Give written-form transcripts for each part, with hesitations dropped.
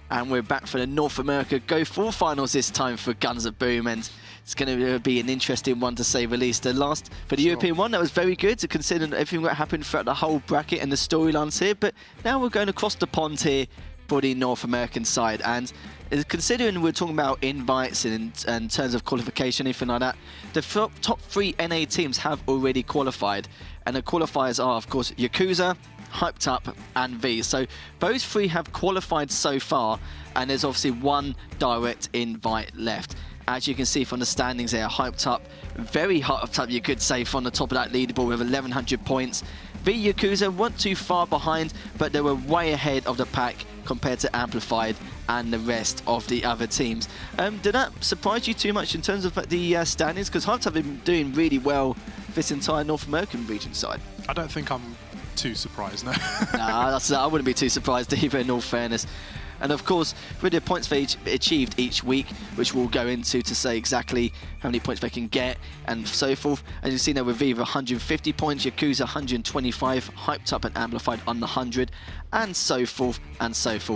And we're back for the North America Go4 finals this time for Guns of Boom, and it's going to be an interesting one to say the least. The last for the European one, that was very good to consider everything that happened throughout the whole bracket and the storylines here. But now we're going across the pond here for the North American side, and considering we're talking about invites and in terms of qualification, anything like that, the top 3 NA teams have already qualified, and the qualifiers are, of course, Yakuza, Hyped Up and V. So those 3 have qualified so far, and there's obviously 1 direct invite left. As you can see from the standings there, Hyped Up, very hyped up you could say, from the top of that leaderboard with 1100 points. V Yakuza weren't too far behind, but they were way ahead of the pack compared to Amplified and the rest of the other teams. Did that surprise you too much in terms of the standings? Because Hyped Up have been doing really well this entire North American region side. I don't think I'm too surprised, no. Nah, I wouldn't be too surprised either, in all fairness. And of course, with the points they achieved each week, which we'll go into to say exactly how many points they can get and so forth. As you see now with Viva 150 points, Yakuza 125, Hyped Up and Amplified on the 100, and so forth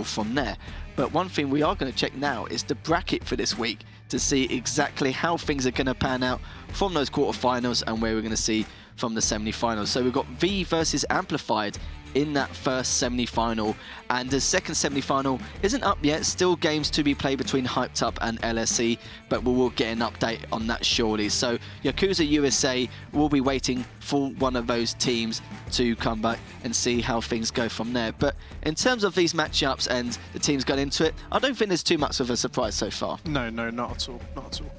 from there. But one thing we are going to check now is the bracket for this week to see exactly how things are going to pan out from those quarterfinals and where we're going to see from the semi-finals. So we've got V versus Amplified in that first semi-final, and the second semi-final isn't up yet, still games to be played between Hyped Up and LSE, but we will get an update on that shortly. So Yakuza USA will be waiting for one of those teams to come back and see how things go from there. But in terms of these matchups and the teams going into it, I don't think there's too much of a surprise so far. No, not at all, not at all.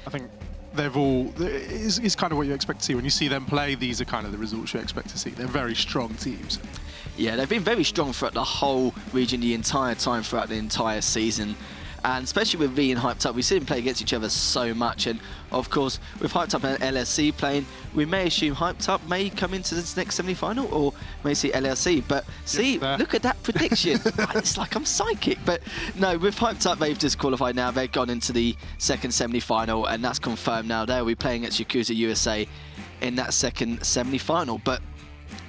I think they've all, it's kind of what you expect to see. When you see them play, these are kind of the results you expect to see. They're very strong teams. Yeah, they've been very strong throughout the whole region, the entire time, throughout the entire season. And especially with V and Hyped Up, we see them play against each other so much. And of course, with Hyped Up and LSE playing, we may assume Hyped Up may come into this next semi-final, or may see LSE. But see, look at that prediction. It's like I'm psychic. But no, with Hyped Up, they've just qualified now. They've gone into the second semi-final, and that's confirmed now. They'll be playing against Yakuza USA in that second semi-final. But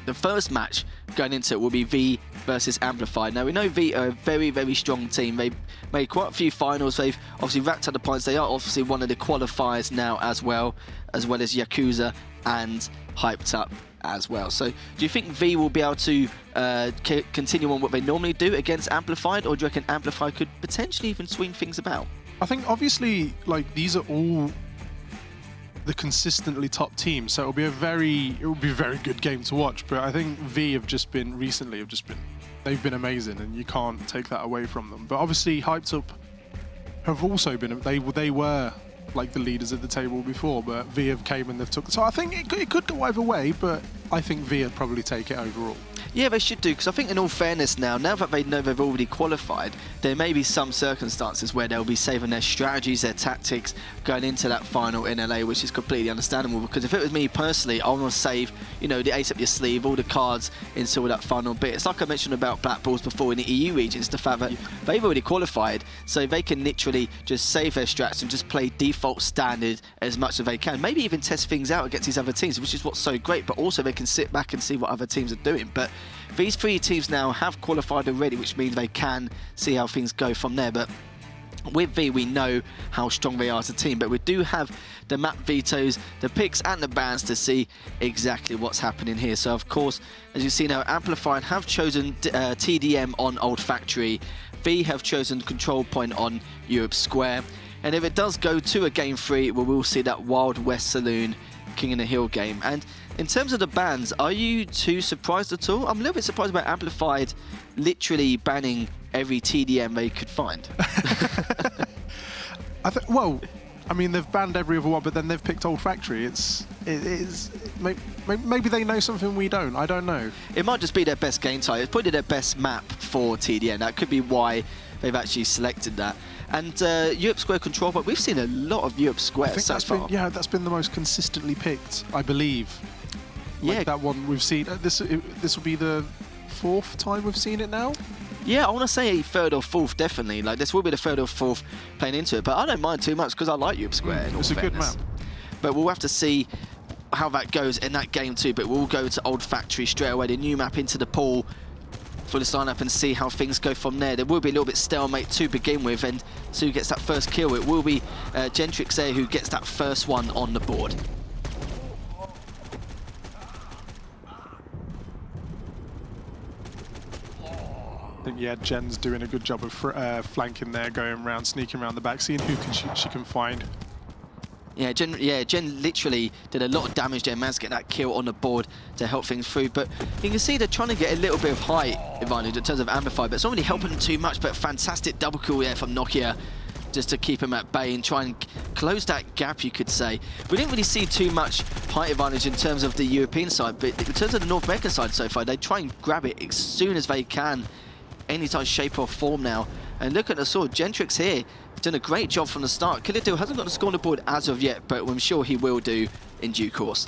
the first match going into it will be V versus Amplified. Now, we know V are a very, very strong team. They've made quite a few finals. They've obviously racked up the points. They are obviously one of the qualifiers now as well as Yakuza and Hyped Up as well. So do you think V will be able to continue on what they normally do against Amplified, or do you reckon Amplified could potentially even swing things about? I think obviously, like, these are all the consistently top teams, so it will be a very good game to watch. But I think V have they've been amazing, and you can't take that away from them. But obviously Hyped Up have also been, they were like the leaders at the table before, but V have came and they've took, so I think it could go either way, but I think V would probably take it overall. Yeah, they should do, because I think in all fairness now that they know they've already qualified, there may be some circumstances where they'll be saving their strategies, their tactics, going into that final in LA, which is completely understandable, because if it was me personally, I want to save, you know, the ace up your sleeve, all the cards until that final bit. It's like I mentioned about Black Bulls before in the EU regions, the fact that they've already qualified, so they can literally just save their strats and just play default standard as much as they can. Maybe even test things out against these other teams, which is what's so great, but also they can sit back and see what other teams are doing. But these 3 teams now have qualified already, which means they can see how things go from there. But with V, we know how strong they are as a team, but we do have the map vetoes, the picks and the bans to see exactly what's happening here. So of course, as you see now, Amplified have chosen TDM on Old Factory. V have chosen Control Point on Europe Square. And if it does go to a Game 3, we will see that Wild West Saloon King in the Hill game. And in terms of the bans, are you too surprised at all? I'm a little bit surprised about Amplified literally banning every TDM they could find. Well, I mean, they've banned every other one, but then they've picked Old Factory. Maybe they know something we don't. I don't know. It might just be their best game type. It's probably their best map for TDM. That could be why they've actually selected that. And Europe Square Control, but we've seen a lot of Europe Square so far. That's been the most consistently picked, I believe. Like, yeah, that one we've seen. This will be the 4th time we've seen it now. Yeah, I want to say 3rd or 4th, definitely. Like, this will be the 3rd or 4th playing into it, but I don't mind too much because I like Europe Square. It's a good map. But we'll have to see how that goes in that game too. But we'll go to Old Factory straight away, the new map into the pool through this lineup and see how things go from there. There will be a little bit stalemate to begin with, and so who gets that first kill? It will be Gentrix there who gets that first one on the board. I think, yeah, Jen's doing a good job of flanking there, going around, sneaking around the back, seeing who she can find. Yeah, Jen literally did a lot of damage there, managed to get that kill on the board to help things through. But you can see they're trying to get a little bit of height advantage in terms of Amplify, but it's not really helping them too much. But fantastic double kill there from Nokia, just to keep him at bay and try and close that gap, you could say. We didn't really see too much height advantage in terms of the European side, but in terms of the North American side so far, they try and grab it as soon as they can, any type of shape or form now. And look at the sword, Gentrix here, done a great job from the start. KOTH hasn't got a score on the board as of yet, but I'm sure he will do in due course.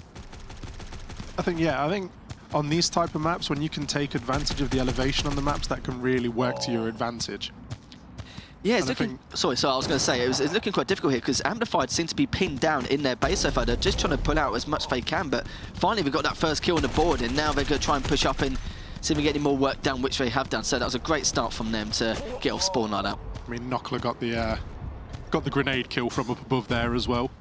I think on these type of maps, when you can take advantage of the elevation on the maps, that can really work to your advantage. Yeah, it's looking... Sorry, I was going to say, it's looking quite difficult here because Amplified seem to be pinned down in their base so far. They're just trying to pull out as much as they can, but finally we've got that first kill on the board, and now they're going to try and push up and see if we get any more work done, which they have done. So that was a great start from them to get off spawn like that. I mean, Nokia got the grenade kill from up above there as well.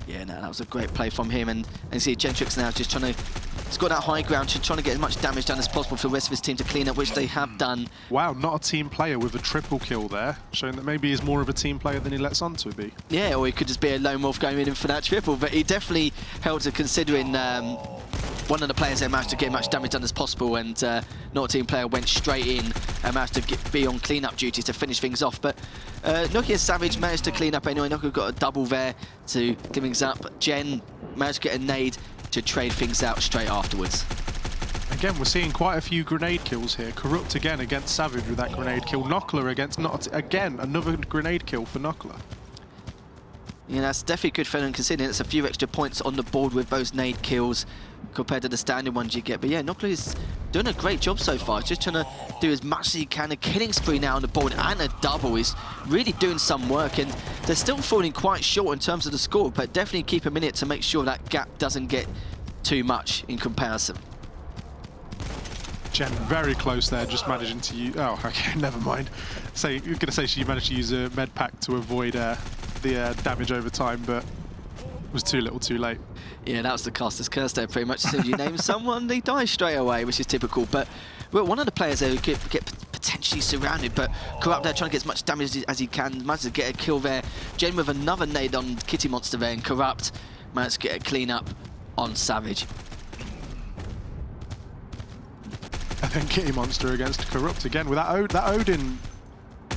Yeah, no, that was a great play from him, and see Gentrix now just trying to... He's got that high ground, just trying to get as much damage done as possible for the rest of his team to clean up, which they have done. Wow, not a team player with a triple kill there, showing that maybe he's more of a team player than he lets on to be. Yeah, or he could just be a lone wolf going in for that triple, but he definitely held to considering one of the players there managed to get as much damage done as possible, and not a team player went straight in and managed to be on clean-up duties to finish things off. But Nokia Savage managed to clean up anyway. Nokia got a double there to give things up. Jen managed to get a nade to trade things out straight afterwards. Again, we're seeing quite a few grenade kills here. KOTH again against Savage with that grenade kill. Nokia against again, another grenade kill for Nokia. Yeah, that's definitely good for them, considering it's a few extra points on the board with those nade kills compared to the standard ones you get. But yeah, Nokia is doing a great job so far. Just trying to do as much as he can. A killing spree now on the board and a double is really doing some work. And they're still falling quite short in terms of the score, but definitely keep a minute to make sure that gap doesn't get too much in comparison. Jen very close there, just managing to use... Oh, okay, never mind. So you're going to say she managed to use a med pack to avoid the damage over time, but it was too little too late. Yeah, that was the caster's curse there, pretty much. As soon as you name someone, they die straight away, which is typical. But well, one of the players there who get potentially surrounded, but KOTH there trying to get as much damage as he can, managed to get a kill there. Jen with another nade on Kitty Monster there, and KOTH managed to get a clean up on Savage. And then Kitty Monster against KOTH again with that Odin.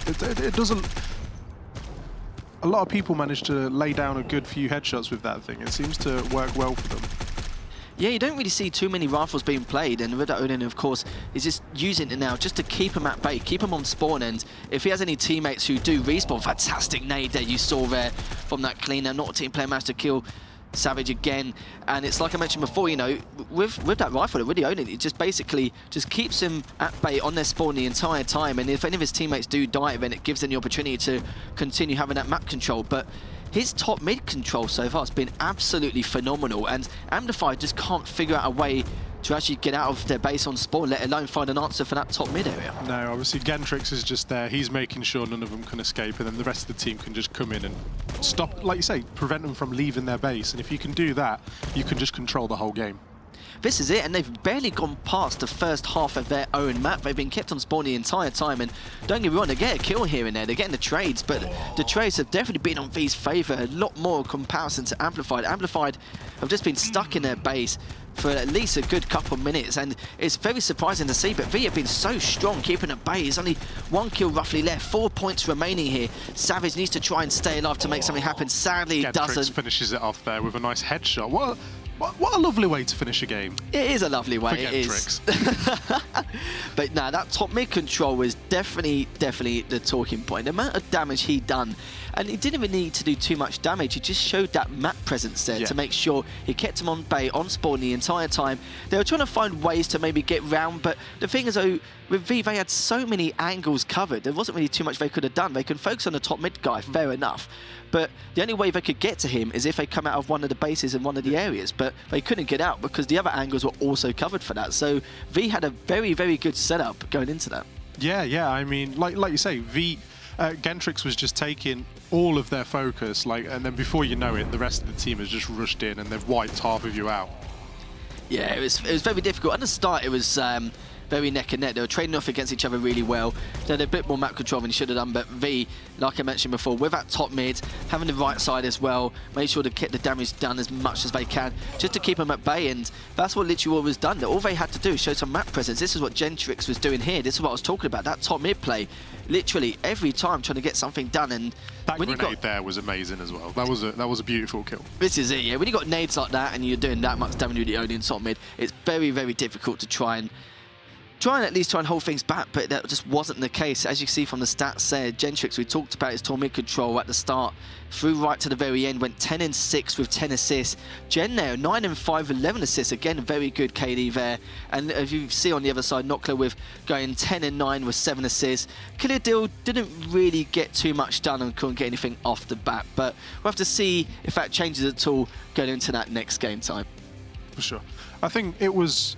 It doesn't... A lot of people manage to lay down a good few headshots with that thing. It seems to work well for them. Yeah, you don't really see too many rifles being played, and with that Odin, of course, is just using it now just to keep him at bay, keep him on spawn, and if he has any teammates who do respawn, fantastic nade that you saw there from that cleaner. Not a team player managed to kill Savage again, and it's like I mentioned before, you know, with that rifle, it really Odin, it just basically just keeps him at bay on their spawn the entire time, and if any of his teammates do die, then it gives them the opportunity to continue having that map control. But his top mid control so far has been absolutely phenomenal, and Amplify just can't figure out a way to actually get out of their base on spawn, let alone find an answer for that top mid area. No, obviously Gentrix is just there. He's making sure none of them can escape, and then the rest of the team can just come in and stop, like you say, prevent them from leaving their base. And if you can do that, you can just control the whole game. This is it, and they've barely gone past the first half of their own map. They've been kept on spawn the entire time, and don't get me wrong, they get a kill here and there, they're getting the trades, but the trades have definitely been on V's favour a lot more in comparison to Amplified. Amplified have just been stuck in their base for at least a good couple of minutes, and it's very surprising to see, but V have been so strong keeping at bay. There's only one kill roughly left, 4 points remaining here. Savage needs to try and stay alive to make something happen. Sadly, it doesn't. Gentrix finishes it off there with a nice headshot. What a lovely way to finish a game. It is a lovely way, it is. But no, that top mid control was definitely the talking point. The amount of damage he done, and he didn't even need to do too much damage, he just showed that map presence there to make sure he kept him on bay, on spawn the entire time. They were trying to find ways to maybe get round, but the thing is though, with V, they had so many angles covered, there wasn't really too much they could have done. They can focus on the top mid guy, fair enough, but the only way they could get to him is if they come out of one of the bases in one of the areas. But but they couldn't get out because the other angles were also covered for that. So V had a very, very good setup going into that. Yeah. I mean, like you say, Gentrix was just taking all of their focus, and then before you know it, the rest of the team has just rushed in and they've wiped half of you out. Yeah, it was very difficult. At the start, it was very neck and neck. They were trading off against each other really well. They had a bit more map control than he should have done, but V, like I mentioned before, with that top mid, having the right side as well, made sure to get the damage done as much as they can, just to keep them at bay, and that's what literally all was done. All they had to do is show some map presence. This is what Gentrix was doing here. This is what I was talking about, that top mid play. Literally every time trying to get something done, and that grenade there was amazing as well. That was a beautiful kill. This is it, yeah. When you got nades like that and you're doing that much damage with the only in top mid, it's very, very difficult to try and at least try and hold things back, but that just wasn't the case. As you see from the stats there, Gentrix, we talked about his top mid control at the start, through right to the very end, went 10 and 6 with 10 assists. Gen now 9 and 5, 11 assists. Again, very good KD there. And as you see on the other side, Nockler with going 10 and 9 with 7 assists. Killer Deal didn't really get too much done and couldn't get anything off the bat, but we'll have to see if that changes at all going into that next game time. For sure. I think it was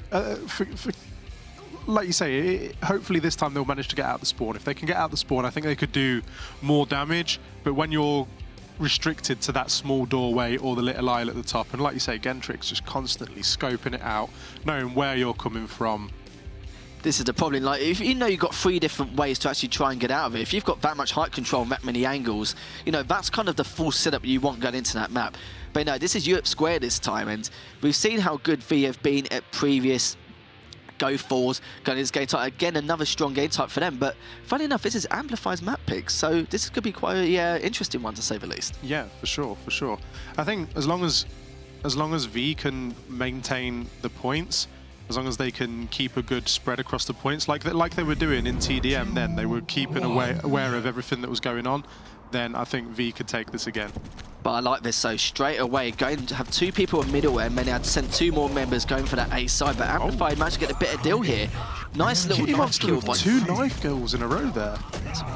like you say, hopefully this time they'll manage to get out the spawn. If they can get out the spawn, I think they could do more damage. But when you're restricted to that small doorway or the little aisle at the top, and like you say, Gentrix just constantly scoping it out, knowing where you're coming from. This is the problem. Like, if you know you've got 3 different ways to actually try and get out of it, if you've got that much height control and that many angles, you know, that's kind of the full setup you want going into that map. But no, this is Europe Square this time, and we've seen how good V have been at previous Go4s going into this game type. Again, another strong game type for them, but funny enough, this is Amplify's map pick, so this could be quite an interesting one to say the least. Yeah, for sure. I think as long as V can maintain the points, as long as they can keep a good spread across the points, like they were doing in TDM, then they were keeping aware of everything that was going on, then I think V could take this again. But I like this, so straight away, going to have 2 people in middle, and then they had to send 2 more members going for that A side, but Amplify managed to get a better deal here. Nice little knife kill. 2 knife kills in a row there.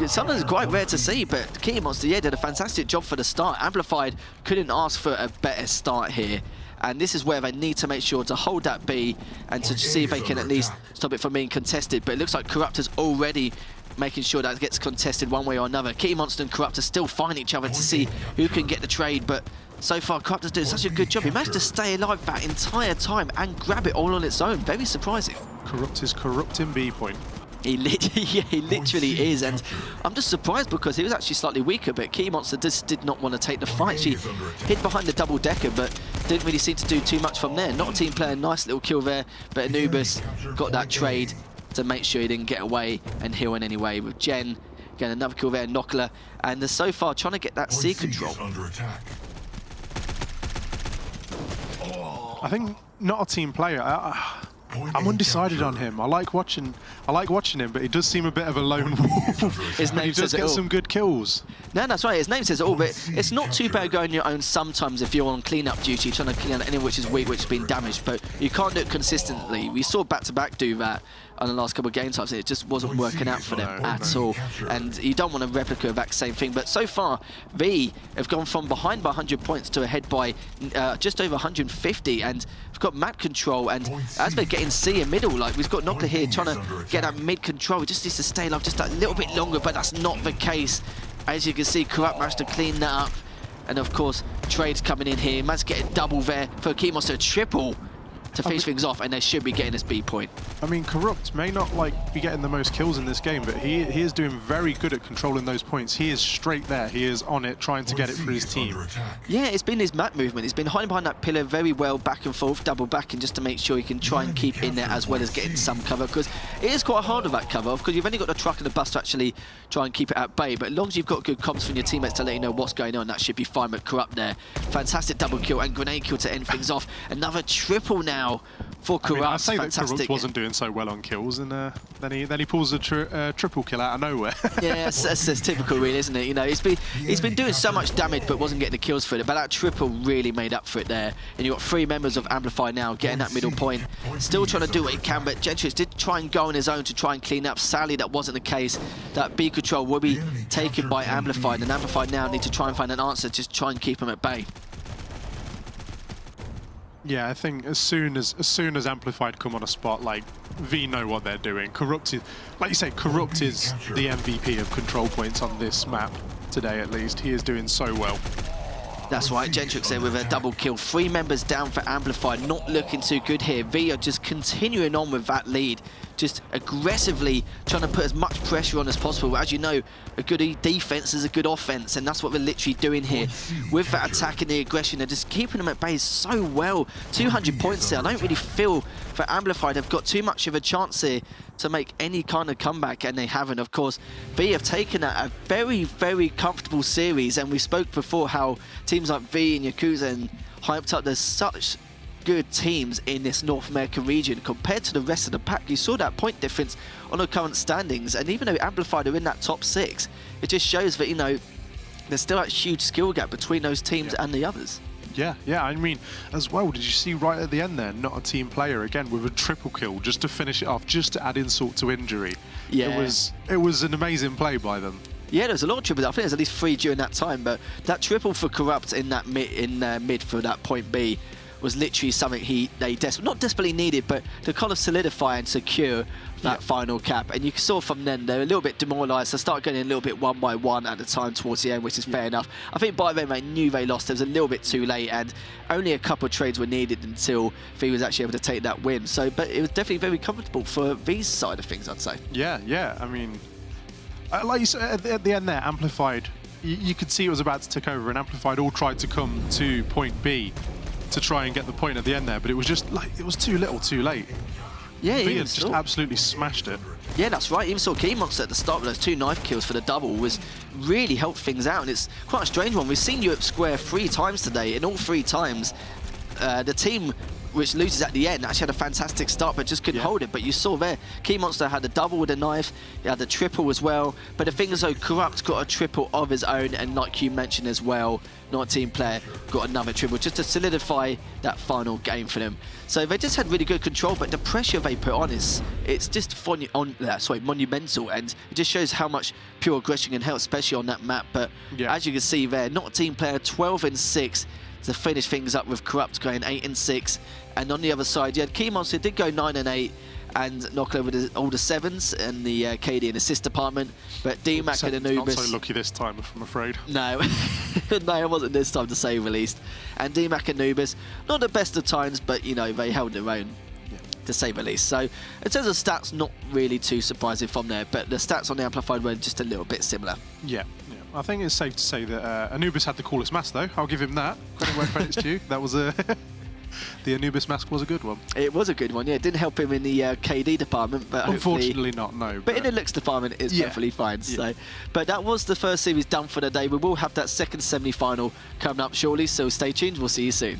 Sometimes it's quite rare to see, but Kitty Monster, yeah, did a fantastic job for the start. Amplified couldn't ask for a better start here. And this is where they need to make sure to hold that B and to see if they can at least stop it from being contested. But it looks like Corruptor's already making sure that gets contested one way or another. Kitty Monster and Corruptor still find each other to see who can get the trade, but so far Corruptor's doing such a good job. He managed to stay alive that entire time and grab it all on its own. Very surprising. Corrupt is corrupting B point. He literally is, and I'm just surprised because he was actually slightly weaker, but Kitty Monster just did not want to take the fight. She hid behind the double decker, but didn't really seem to do too much from there. Not a team player, nice little kill there, but Anubis got that trade to make sure he didn't get away and heal in any way. With Jen, again, another kill there, Nockler, and they're so far trying to get that C control. I think not a team player. I'm undecided on him. I like watching him, but he does seem a bit of a lone wolf. His name he does get some good kills. No, that's right. His name says it all, but it's not too bad going your own sometimes if you're on clean-up duty, trying to clean out anyone which is weak, which has been damaged, but you can't do it consistently. We saw back-to-back do that on the last couple of game types, and it just wasn't working out for them at all. And you don't want a replica of that same thing. But so far, V have gone from behind by 100 points to ahead by just over 150, and we've got map control, and as they're getting C in middle, like we've got Nockler here trying to get that mid control. He just needs to stay alive just a little bit longer, but that's not the case. As you can see, Corrupt managed to clean that up. And of course, Trade's coming in here. Managed to get a double there for Kimos, a triple to finish things off, and they should be getting this B point. I mean, Corrupt may not be getting the most kills in this game, but he is doing very good at controlling those points. He is straight there. He is on it, trying to get it for his team. Yeah, it's been his map movement. He's been hiding behind that pillar very well, back and forth, double backing, just to make sure he can try and keep in there as well as getting some cover, because it is quite hard with that cover, because you've only got the truck and the bus to actually try and keep it at bay, but as long as you've got good comms from your teammates to let you know what's going on, that should be fine. But Corrupt there, fantastic double kill and grenade kill to end things off. Another triple now for Corrupt. I say that Corrupt wasn't doing so well on kills, and then he pulls a triple kill out of nowhere. Yeah, that's typical, really, isn't it? You know, he's been doing so much damage, but wasn't getting the kills for it. But that triple really made up for it there. And you've got 3 members of Amplify now getting that middle point, still trying to do what he can. But Gentrix did try and go on his own to try and clean up. Sadly, that wasn't the case. That B control will be taken by Amplify, and Amplify now need to try and find an answer to try and keep him at bay. Yeah, I think as soon as Amplified come on a spot, like V know what they're doing. Corrupt is, like you say, Corrupt is the MVP of control points on this map today. At least he is doing so well. That's right, Gentrix there with a double kill. 3 members down for Amplified, not looking too good here. V are just continuing on with that lead, just aggressively trying to put as much pressure on as possible. As you know, a good defense is a good offense, and that's what we're literally doing here. With that attack and the aggression, they're just keeping them at bay so well. 200 points there. I don't really feel for Amplified have got too much of a chance here to make any kind of comeback, and they haven't. Of course, V have taken a very, very comfortable series, and we spoke before how teams like V and Yakuza and hyped up. There's such good teams in this North American region compared to the rest of the pack. You saw that point difference on the current standings, and even though Amplified are in that top 6, it just shows that, you know, there's still that huge skill gap between those teams and the others. Yeah, I mean, as well, did you see right at the end there, not a team player again with a triple kill just to finish it off, just to add insult to injury. Yeah. It was an amazing play by them. Yeah, there was a lot of triples. I think there's at least 3 during that time, but that triple for Corrupt in that mid for that point B was literally something they not desperately needed, but to kind of solidify and secure that final cap. And you saw from then they're a little bit demoralised, so start going a little bit 1 by 1 at the time towards the end, which is fair enough. I think by then they knew they lost. It was a little bit too late, and only a couple of trades were needed until V was actually able to take that win. So, but it was definitely very comfortable for V's side of things, I'd say. Yeah. I mean, like you said at the end there, Amplified, you could see it was about to take over, and Amplified all tried to come to point B to try and get the point at the end there, but it was just like, it was too little too late. Yeah, V had just absolutely smashed it. Yeah, that's right. Even saw Keymonster at the start with those 2 knife kills for the double was really helped things out, and it's quite a strange one. We've seen Europe Square 3 times today, and all 3 times the team which loses at the end actually had a fantastic start but just couldn't hold it. But you saw there, Keymonster had a double with a knife, he had the triple as well. But the thing is though, Corrupt got a triple of his own, and like you mentioned as well, not a team player, got another triple just to solidify that final game for them. So they just had really good control, but the pressure they put on it's just monumental, and it just shows how much pure aggression can help, especially on that map. But as you can see there, not a team player, 12 and 6 to finish things up, with Corrupt going 8 and 6. And on the other side, you had Keymonster did go 9 and 8 and knock over all the 7s in the KD and assist department. But DMAC and Anubis... Not so lucky this time, I'm afraid. No, no, it wasn't this time, to say the least. And DMAC and Anubis, not the best of times, but, you know, they held their own, to say the least. So, in terms of stats, not really too surprising from there, but the stats on the Amplified were just a little bit similar. Yeah. I think it's safe to say that Anubis had the coolest mask, though. I'll give him that. Credit where credit's due. That was a... The Anubis mask was a good one. It was a good one, yeah. It didn't help him in the KD department, but unfortunately not, no. But in the looks department, it's definitely fine. So, but that was the first series done for the day. We will have that second semi-final coming up shortly, so stay tuned. We'll see you soon.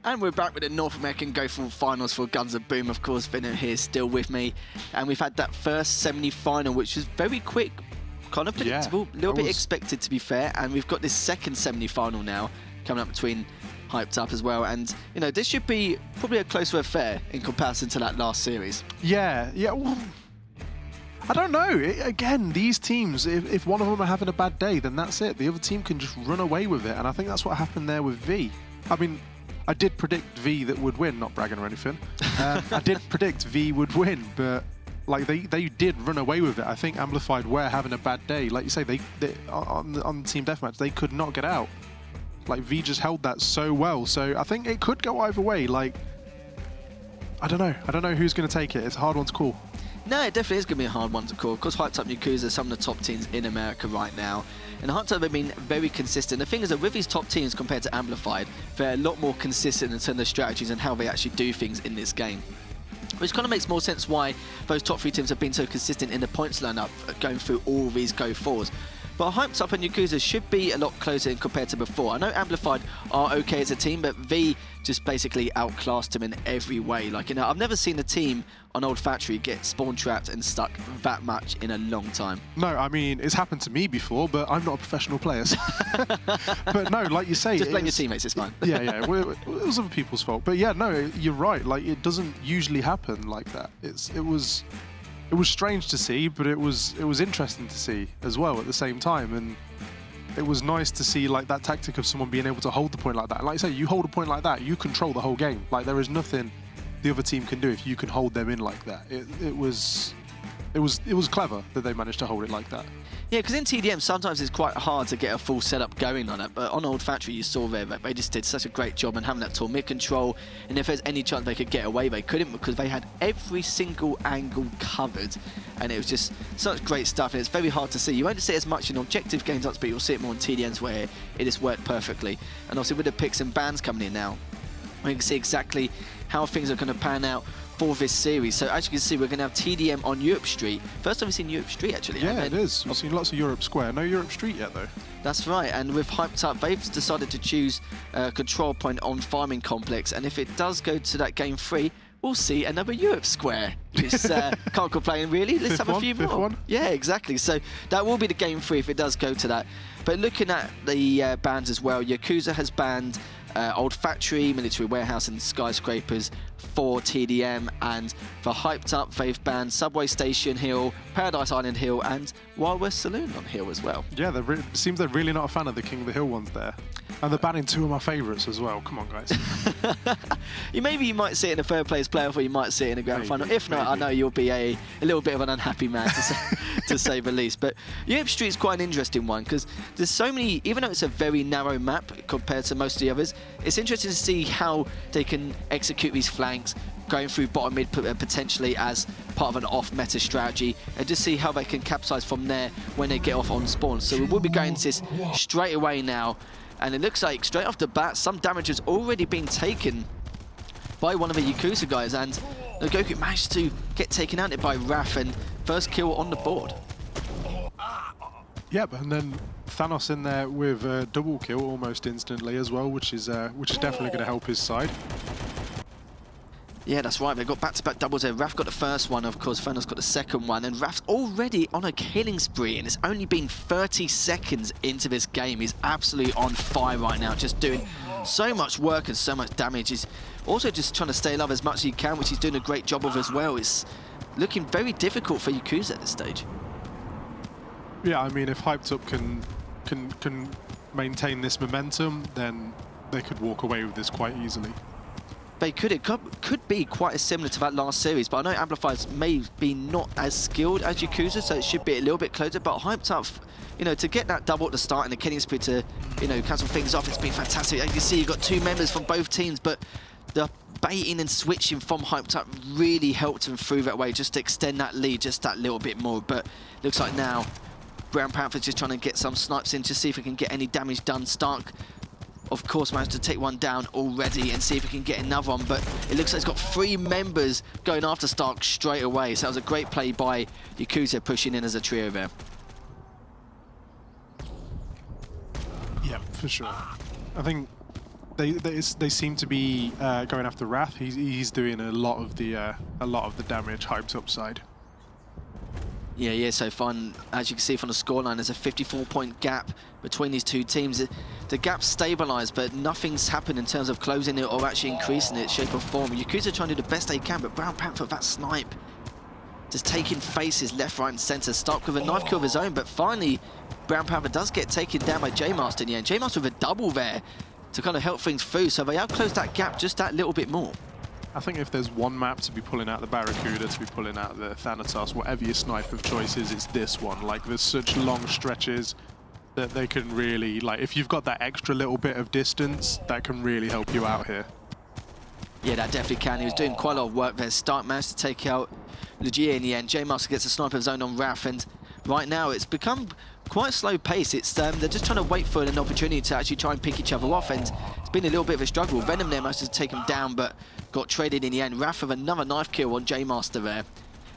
And we're back with the North American Go4 finals for Guns of Boom. Of course, Vinno here still with me. And we've had that first semi-final, which was very quick, kind of predictable, a little bit expected to be fair. And we've got this second semi-final now coming up between Hyped Up as well. And, you know, this should be probably a closer affair in comparison to that last series. Yeah. Well, I don't know. Again, these teams, if one of them are having a bad day, then that's it. The other team can just run away with it. And I think that's what happened there with V. I mean, I did predict V that would win, not bragging or anything. I did predict V would win, but like they did run away with it. I think Amplified were having a bad day. Like you say, they on the Team Deathmatch, they could not get out. Like V just held that so well. So I think it could go either way. Like, I don't know. I don't know who's going to take it. It's a hard one to call. No, it definitely is going to be a hard one to call. Of course, Hyped Up Yakuza are some of the top teams in America right now. And Hyped Up have been very consistent. The thing is that with these top teams compared to Amplified, they're a lot more consistent in terms of their strategies and how they actually do things in this game. Which kind of makes more sense why those top three teams have been so consistent in the points lineup going through all these Go4s. But Hyped Up and Yakuza should be a lot closer compared to before. I know Amplified are okay as a team, but V just basically outclassed them in every way. Like, you know, I've never seen a team on Old Factory get spawn trapped and stuck that much in a long time. No, I mean, it's happened to me before, but I'm not a professional player. So. But no, like you say... Just blame your teammates, it's fine. Yeah. Well, it was other people's fault. But yeah, no, you're right. Like, it doesn't usually happen like that. It was strange to see, but it was interesting to see as well at the same time. And it was nice to see like that tactic of someone being able to hold the point like that. And like I say, you hold a point like that, you control the whole game. Like, there is nothing the other team can do if you can hold them in like that. It was clever that they managed to hold it like that. Yeah, because in TDM sometimes it's quite hard to get a full setup going on it, but on Old Factory you saw there that they just did such a great job in having that tool mid control, and if there's any chance they could get away, they couldn't because they had every single angle covered, and it was just such great stuff, and it's very hard to see. You won't see it as much in objective games, but you'll see it more in TDMs where it just worked perfectly. And also with the picks and bans coming in now, we can see exactly how things are going to pan out for this series. So as you can see, we're going to have TDM on Europe Street. First time we've seen Europe Street, actually. Yeah, it is. We've seen lots of Europe Square. No Europe Street yet, though. That's right. And with Hyped Up, they've decided to choose a control point on Farming Complex. And if it does go to that game 3, we'll see another Europe Square. Just can't complain, really. Let's have a few more. Fifth one? Yeah, exactly. So that will be the game 3 if it does go to that. But looking at the bans as well, Yakuza has banned Old Factory, Military Warehouse and Skyscrapers for TDM, and for Hyped Up they've banned Subway Station Hill, Paradise Island Hill and Wild West Saloon on Hill as well. Yeah, it seems they're really not a fan of the King of the Hill ones there. And they're banning 2 of my favourites as well. Come on, guys. Maybe you might see it in a third place playoff, or you might see it in a grand final. If not, I know you'll be a little bit of an unhappy man to say the least. But Europe Street's quite an interesting one because there's so many, even though it's a very narrow map compared to most of the others, it's interesting to see how they can execute these flanks, going through bottom mid potentially as part of an off-meta strategy, and just see how they can capitalize from there when they get off on spawn. So we will be going to this straight away now, and it looks like straight off the bat some damage has already been taken by one of the Yakuza guys, and Goku managed to get taken out by Raf, and first kill on the board. Yep, and then Thanos in there with a double kill almost instantly as well, which is definitely going to help his side. Yeah, that's right. They've got back-to-back doubles there. Raf got the first one, of course. Thanos got the second one, and Raf's already on a killing spree, and it's only been 30 seconds into this game. He's absolutely on fire right now, just doing so much work and so much damage. He's also just trying to stay alive as much as he can, which he's doing a great job of as well. It's looking very difficult for Yakuza at this stage. Yeah, I mean, if Hyped Up can maintain this momentum, then they could walk away with this quite easily. They could. It could be quite as similar to that last series, but I know Amplifiers may be not as skilled as Yakuza, so it should be a little bit closer. But Hyped Up, you know, to get that double at the start and the killing spree to, you know, cancel things off, it's been fantastic. As you can see, you've got 2 members from both teams, but the baiting and switching from Hyped Up really helped them through that way, just to extend that lead just that little bit more. But looks like now Brown Panther's just trying to get some snipes in to see if we can get any damage done. Stark, of course, managed to take one down already and see if he can get another one, but it looks like he's got 3 members going after Stark straight away. So that was a great play by Yakuza pushing in as a trio there. Yeah, for sure. I think they seem to be going after Wrath. He's doing a lot of the damage hyped up side. Yeah, so fun. As you can see from the scoreline, there's a 54-point gap between these two teams. The gap's stabilised, but nothing's happened in terms of closing it or actually increasing it, shape or form. Yakuza trying to do the best they can, but Brown Panther, that snipe, just taking faces left, right, and centre. Stark with a knife kill of his own, but finally, Brown Panther does get taken down by J-Master in the end. J-Master with a double there to kind of help things through, so they outclosed that gap just that little bit more. I think if there's one map to be pulling out the Barracuda, to be pulling out the Thanatos, whatever your snipe of choice is, it's this one. Like, there's such long stretches that they can really, like, if you've got that extra little bit of distance, that can really help you out here. Yeah, that definitely can. He was doing quite a lot of work there. Stark managed to take out Legia in the end. J-Master gets a sniper of his own on Raph, and right now it's become quite slow pace. It's they're just trying to wait for an opportunity to actually try and pick each other off, and it's been a little bit of a struggle. Venom there managed to take him down, but got traded in the end. Raph with another knife kill on J-Master there.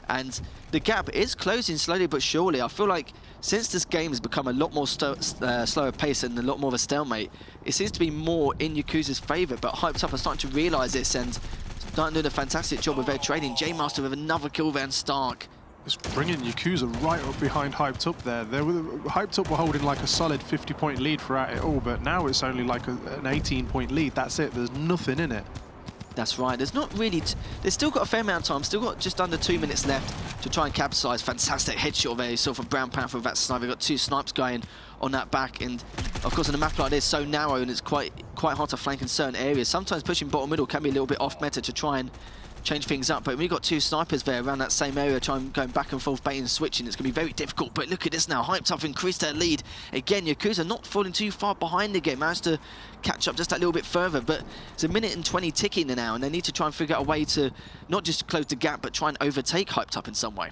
And the gap is closing slowly but surely. I feel like since this game has become a lot more slower pace and a lot more of a stalemate, it seems to be more in Yakuza's favour, but Hyped Up are starting to realise this and starting to do a fantastic job with their trading. J-Master with another kill there and Stark. Just bringing Yakuza right up behind Hyped Up there. Hyped Up were holding like a solid 50-point lead throughout it all, but now it's only like an 18-point lead. That's it. There's nothing in it. That's right. There's not really... They've still got a fair amount of time. Still got just under 2 minutes left to try and capitalise. Fantastic headshot there you saw from Brown Panther with that snipe. They've got 2 snipes going on that back. And, of course, in a map like this, so narrow and it's quite hard to flank in certain areas. Sometimes pushing bottom middle can be a little bit off meta to try and change things up, but when you've got 2 snipers there around that same area trying going back and forth, baiting and switching, it's going to be very difficult. But look at this now, Hyped Up increased their lead again. Yakuza not falling too far behind again, managed to catch up just that little bit further, but it's a minute and 20 ticking now, and they need to try and figure out a way to not just close the gap, but try and overtake Hyped Up in some way.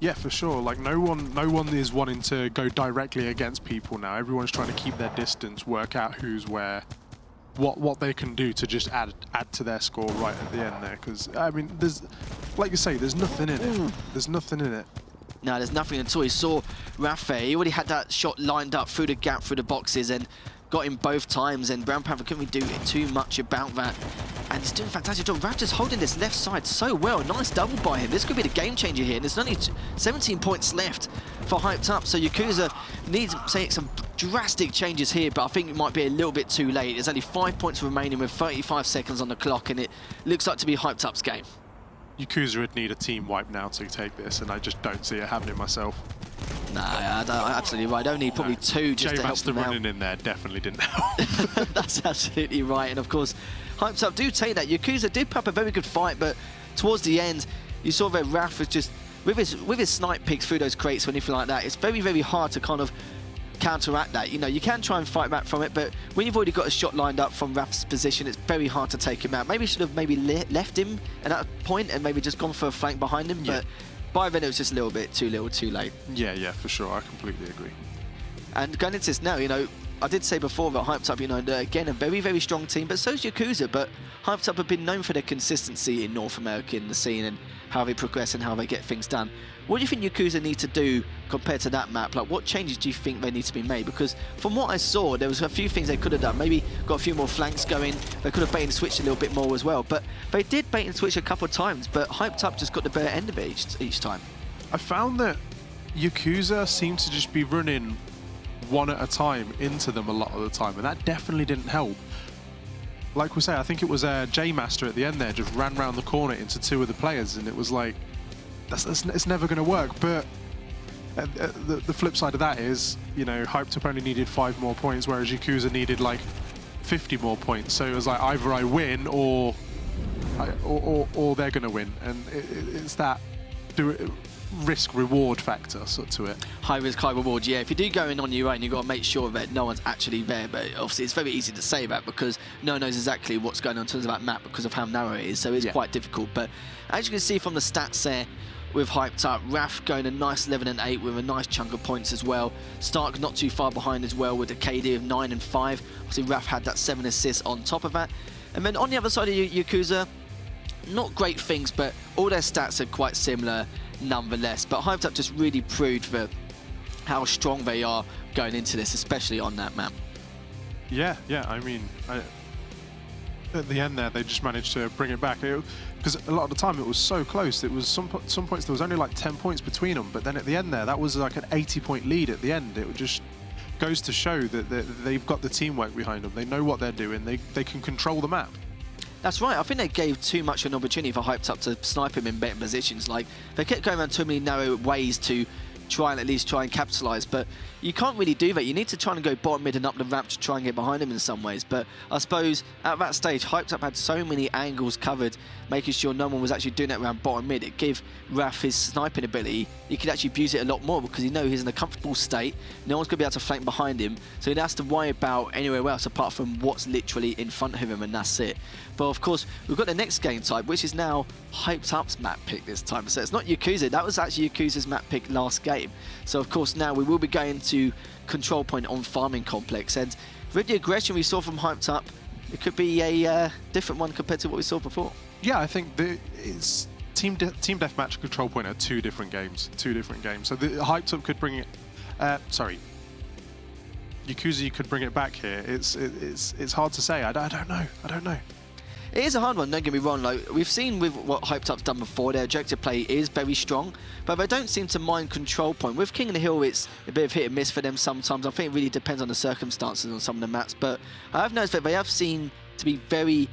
Yeah, for sure. Like, no one is wanting to go directly against people now. Everyone's trying to keep their distance, work out who's where, what they can do to just add to their score right at the end there. Because, I mean, there's, like you say, there's nothing in it. There's nothing in it. No, there's nothing at all. He saw Rafe. He already had that shot lined up through the gap, through the boxes, and got him both times. And Brown Panther couldn't really do too much about that. And he's doing a fantastic job. Raph just holding this left side so well. Nice double by him. This could be the game changer here. And there's only 17 points left for Hyped Up. So Yakuza needs some drastic changes here, but I think it might be a little bit too late. There's only 5 points remaining with 35 seconds on the clock, and it looks like to be Hyped Up's game. Yakuza would need a team wipe now to take this, and I just don't see it happening myself. No, absolutely right. Only probably 2 just to help them out. J-Master running in there definitely didn't help. That's absolutely right. And of course, Hyped Up do take that. Yakuza did put up a very good fight, but towards the end, you saw that Raph was just, with his snipe picks through those crates or anything like that, it's very, very hard to kind of counteract that. You know, you can try and fight back from it, but when you've already got a shot lined up from Raph's position, it's very hard to take him out. Maybe should have left him at that point and maybe just gone for a flank behind him, but by then it was just a little bit too late. Yeah, for sure. I completely agree. And going into this now, you know, I did say before that Hyped Up, you know, again, a very, very strong team, but so's Yakuza, but Hyped Up have been known for their consistency in North America in the scene and how they progress and how they get things done. What do you think Yakuza need to do compared to that map? Like, what changes do you think they need to be made? Because from what I saw, there was a few things they could have done. Maybe got a few more flanks going. They could have bait and switched a little bit more as well. But they did bait and switch a couple of times, but Hyped Up just got the better end of it each time. I found that Yakuza seemed to just be running one at a time into them a lot of the time, and that definitely didn't help. Like we say, I think it was J-Master at the end there just ran round the corner into 2 of the players, and it was like, it's never going to work. But the flip side of that is, you know, Hyped Up only needed 5 more points, whereas Yakuza needed like 50 more points. So it was like either I win or they're going to win, and it's that risk-reward factor sort to it. High risk, high reward, yeah. If you do go in on your own, you've got to make sure that no one's actually there. But obviously, it's very easy to say that because no one knows exactly what's going on in terms of that map because of how narrow it is. So it's quite difficult. But as you can see from the stats there, with Hyped Up, Raph going a nice 11 and 8 with a nice chunk of points as well. Stark not too far behind as well with a KD of 9 and 5. Obviously, Raph had that 7 assists on top of that. And then on the other side of Yakuza, not great things, but all their stats are quite similar nonetheless. But Hyped Up just really proved for how strong they are going into this, especially on that map. Yeah, I mean, at the end there, they just managed to bring it back. Because a lot of the time it was so close. It was some points there was only like 10 points between them. But then at the end there, that was like an 80-point lead at the end. It just goes to show that they've got the teamwork behind them. They know what they're doing. They can control the map. That's right. I think they gave too much an opportunity for Hyped Up to snipe him in better positions. Like, they kept going around too many narrow ways to try and capitalise, but you can't really do that. You need to try and go bottom mid and up the ramp to try and get behind him in some ways. But I suppose at that stage, Hyped Up had so many angles covered, making sure no one was actually doing that around bottom mid. It gave Raf his sniping ability. He could actually abuse it a lot more because he knows he's in a comfortable state. No one's going to be able to flank behind him, so he doesn't have to worry about anywhere else apart from what's literally in front of him, and that's it. But of course, we've got the next game type, which is now Hyped Up's map pick this time. So it's not Yakuza. That was actually Yakuza's map pick last game. So of course now we will be going to control point on Farming Complex. And with the aggression we saw from Hyped Up, it could be a different one compared to what we saw before. Yeah, I think it's team deathmatch control point are two different games. So the Hyped Up could bring it. Yakuza, you could bring it back here. It's hard to say. I don't know. It is a hard one, don't get me wrong. Like, we've seen with what Hyped Up's done before, their objective play is very strong, but they don't seem to mind control point. With King of the Hill, it's a bit of hit and miss for them sometimes. I think it really depends on the circumstances on some of the maps, but I have noticed that they have seemed to be very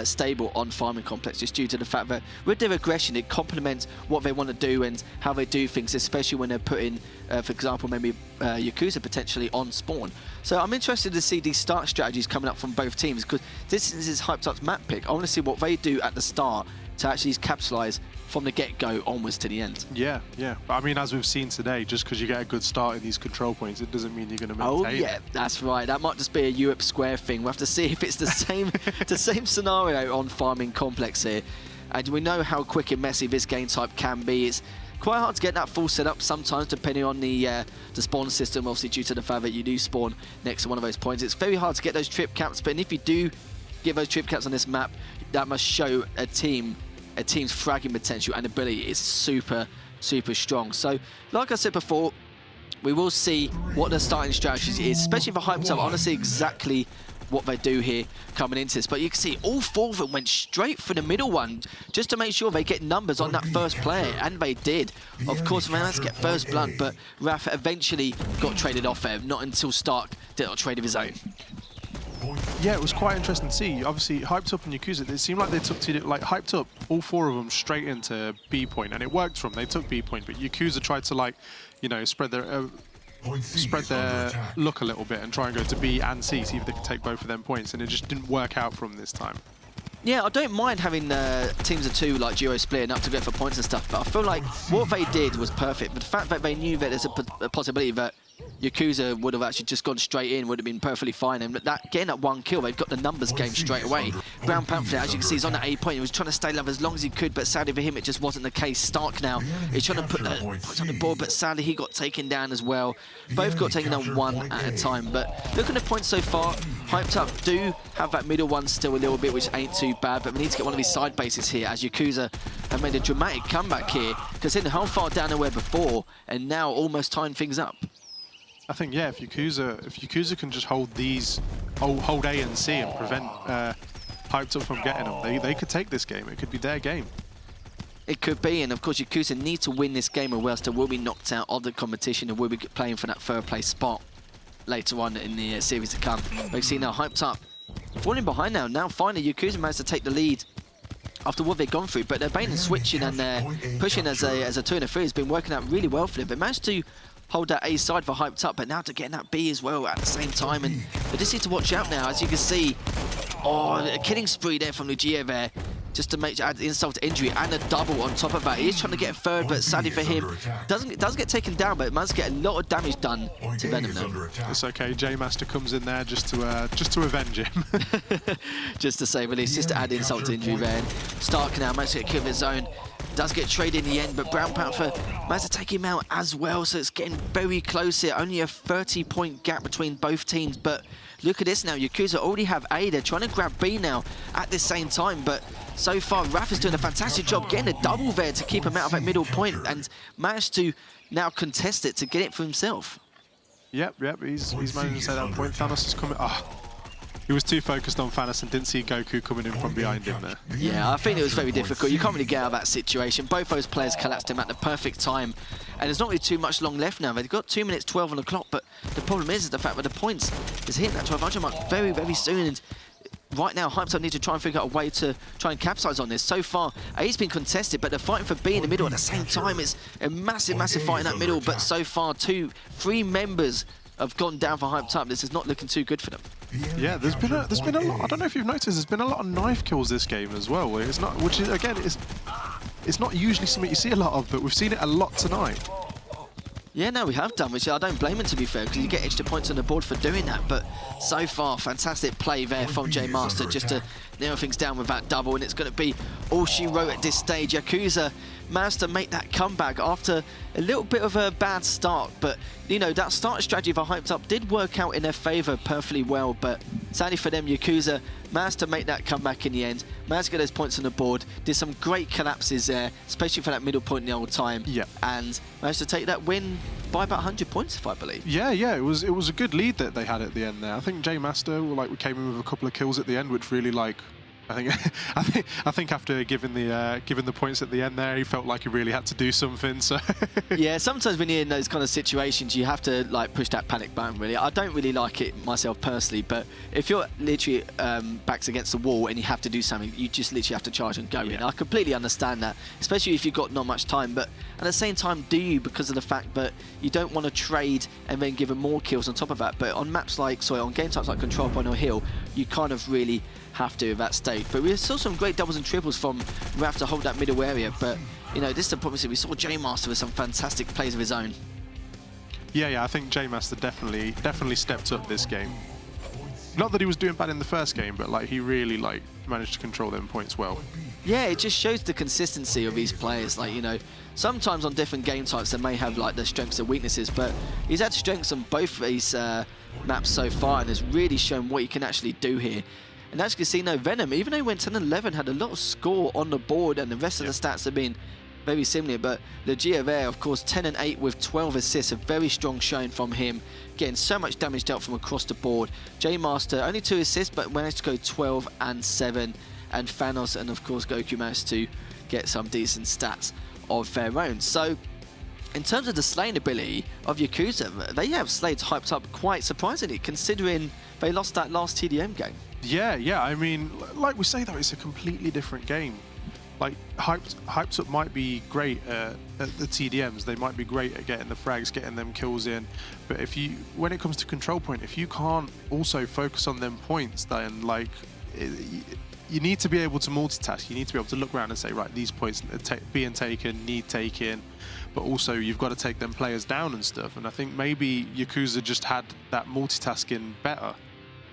stable on Farming Complex, just due to the fact that with their aggression it complements what they want to do and how they do things, especially when they're putting, for example, maybe Yakuza potentially on spawn. So I'm interested to see these start strategies coming up from both teams, because this is Hyped Up's map pick. I want to see what they do at the start to actually capitalise from the get-go onwards to the end. Yeah. But I mean, as we've seen today, just because you get a good start in these control points, it doesn't mean you're going to maintain. Oh yeah, that's right. That might just be a Europe Square thing. We'll have to see if it's the same the same scenario on Farming Complex here. And we know how quick and messy this game type can be. It's quite hard to get that full setup sometimes, depending on the spawn system, obviously due to the fact that you do spawn next to one of those points. It's very hard to get those trip caps, but if you do get those trip caps on this map, that must show a team's fragging potential and ability is super strong. So like I said before, we will see what the starting strategy is, especially for Hyped Up. I want to see exactly what they do here coming into this, but you can see all four of them went straight for the middle one just to make sure they get numbers on that first player, and they did. Of course, they managed to get first blood, but Raf eventually got traded off there, not until Stark did not trade of his own. Yeah, it was quite interesting to see. Obviously, Hyped Up and Yakuza, it seemed like they took Hyped Up, all four of them straight into B point, and it worked for them. They took B point, but Yakuza tried to, like, you know, spread their look a little bit and try and go to B and C, see if they could take both of them points, and it just didn't work out for them this time. Yeah, I don't mind having teams of two, like duo splitting up to go for points and stuff, but I feel like what they did was perfect. But the fact that they knew that there's a possibility that Yakuza would have actually just gone straight in would have been perfectly fine, and that getting that one kill, they've got the numbers game straight away. Brown Panther, as you can see, is on that A point. He was trying to stay alive as long as he could, but sadly for him it just wasn't the case. Stark now is trying to put the points on the board, but sadly he got taken down as well. Both got taken down one at a time, but look at the points so far. Hyped Up do have that middle one still a little bit, which ain't too bad, but we need to get one of these side bases here, as Yakuza have made a dramatic comeback here, considering how far down they were before, and now almost tying things up. I think, yeah, if Yakuza can just hold hold A and C and prevent Hyped Up from getting them, they could take this game. It could be their game. It could be, and of course Yakuza need to win this game, or else they will be knocked out of the competition and will be playing for that third place spot later on in the series to come. But you see now Hyped Up falling behind now. Now finally Yakuza managed to take the lead after what they've gone through, but their baiting and switching and their pushing as a 2 and a 3 has been working out really well for them. They managed to hold that A side for Hyped Up, but now to get that B as well at the same time, and they just need to watch out now. As you can see, a killing spree there from Lugia there, just to add insult to injury, and a double on top of that. He is trying to get a third, but sadly for him, does get taken down, but it must get a lot of damage done to Venom now. It's okay, J-Master comes in there just to avenge him. Just to say the least, just to add insult to injury there. And Stark now managed to get a kill of his own. Does get traded in the end, but Brown Panther managed to take him out as well, so it's getting very close here. Only a 30-point gap between both teams, but look at this now. Yakuza already have A. They're trying to grab B now at the same time, but so far Raf is doing a fantastic job getting a double there to keep him out of that middle point, and managed to now contest it to get it for himself. Yep, he's managed to say that point. Thanos is coming. He was too focused on Thanos and didn't see Goku coming in from behind him there. Yeah, I think it was very difficult. You can't really get out of that situation. Both those players collapsed him at the perfect time. And there's not really too much long left now. They've got 2 minutes 12 on the clock, but the problem is the fact that the points is hitting that 1200 mark very, very soon. And right now, Hyped Up need to try and figure out a way to try and capsize on this. So far, A's been contested, but they're fighting for B in the middle at the same time. It's a massive, massive fight in that middle, but so far, 3 members have gone down for Hyped Up. This is not looking too good for them. Yeah, there's been a lot. I don't know if you've noticed, there's been a lot of knife kills this game as well. It's not, which is again, it's not usually something you see a lot of, but we've seen it a lot tonight. Yeah, no, we have done, which I don't blame him, to be fair, because you get extra points on the board for doing that. But so far, fantastic play there from J Master just to nail things down with that double, and it's going to be all she wrote at this stage. Yakuza managed to make that comeback after a little bit of a bad start, but you know, that start strategy for Hyped Up did work out in their favor perfectly well, but sadly for them, Yakuza managed to make that comeback in the end, managed to get those points on the board, did some great collapses there, especially for that middle point in the old time, and managed to take that win by about 100 points, if I believe. Yeah, it was a good lead that they had at the end there. I think J Master, we came in with a couple of kills at the end, which really I think after giving the points at the end there, he felt like he really had to do something. So yeah, sometimes when you're in those kind of situations, you have to push that panic button. Really, I don't really like it myself personally, but if you're literally backs against the wall and you have to do something, you just literally have to charge and go in. I completely understand that, especially if you've got not much time. But at the same time, do you, because of the fact that you don't want to trade and then give them more kills on top of that. But on maps on game types like Control Point or Hill, you kind of really have to at that stage. But we saw some great doubles and triples from Raf to hold that middle area, but you know, this is the problem. We saw J Master with some fantastic plays of his own. Yeah, I think J Master definitely stepped up this game. Not that he was doing bad in the first game, but he really managed to control them points well. Yeah, it just shows the consistency of these players. You know, sometimes on different game types they may have their strengths and weaknesses, but he's had strengths on both of these maps so far and has really shown what he can actually do here. And as you can see, Venom, even though he went 10-11, had a lot of score on the board, and the rest of the stats have been very similar. But Legia there, of course, 10-8 with 12 assists, a very strong showing from him, getting so much damage dealt from across the board. J Master, only 2 assists, but managed to go 12 and 7. And Thanos and, of course, Goku managed to get some decent stats of their own. So, in terms of the slaying ability of Yakuza, they have slayed Hyped Up quite surprisingly, considering they lost that last TDM game. Yeah. I mean, like we say though, it's a completely different game. Hyped Up might be great at the TDMs. They might be great at getting the frags, getting them kills in. But when it comes to Control Point, if you can't also focus on them points, then you need to be able to multitask. You need to be able to look around and say, right, these points are being taken, need taken. But also you've got to take them players down and stuff. And I think maybe Yakuza just had that multitasking better.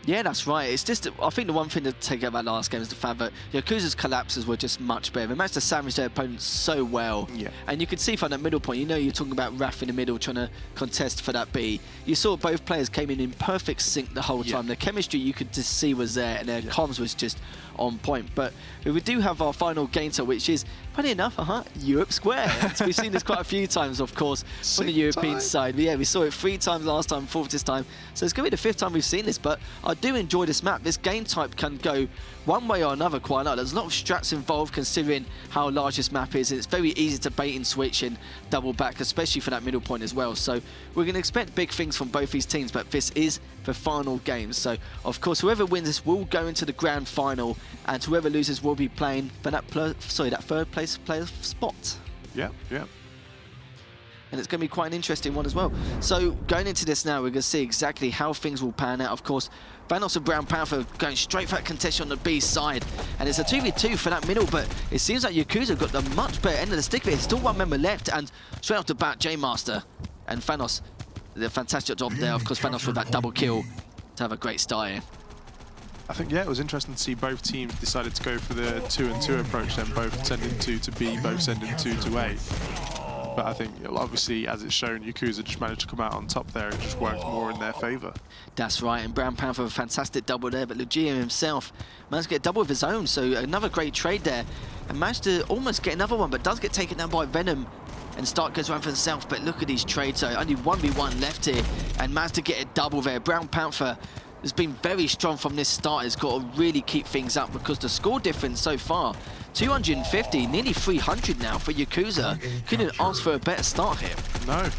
Yeah, that's right. It's just, I think the one thing to take out about last game is the fact that Yakuza's collapses were just much better. They managed to sandwich their opponents so well. Yeah. And you could see from that middle point, you know, you're talking about Raf in the middle trying to contest for that B. You saw both players came in perfect sync the whole time. The chemistry you could just see was there, and their comms was just on point. But we do have our final game to, which is, funny enough, Europe Square. So we've seen this quite a few times, of course, on the European side. But yeah, we saw it 3 times last time, 4th this time. So it's going to be the 5th time we've seen this, but I do enjoy this map. This game type can go one way or another quite a lot. There's a lot of strats involved considering how large this map is. It's very easy to bait and switch and double back, especially for that middle point as well. So we're going to expect big things from both these teams, but this is the final game. So of course, whoever wins this will go into the grand final, and whoever loses will be playing for that third place player spot. Yeah. And it's going to be quite an interesting one as well. So going into this now, we're going to see exactly how things will pan out. Of course, Thanos and Brown Panther going straight for that contention on the B side. And it's a 2v2 for that middle, but it seems like Yakuza got the much better end of the stick here. Still 1 member left, and straight off the bat, J Master and Thanos, the fantastic job there. Of course, Thanos with that double kill to have a great start here. I think, yeah, it was interesting to see both teams decided to go for the 2-and-2 approach, then both sending 2 to B, both sending 2 to A. But I think, obviously, as it's shown, Yakuza just managed to come out on top there. It just worked more in their favour. That's right, and Brown Panther, a fantastic double there, but Lugia himself managed to get a double of his own, so another great trade there. And managed to almost get another one, but does get taken down by Venom. and Stark goes around for himself, but look at these trades. So only 1v1 left here, and managed to get a double there. Brown Panther has been very strong from this start. Has got to really keep things up because the score difference so far, 250, nearly 300 now for Yakuza. Couldn't ask for a better start here.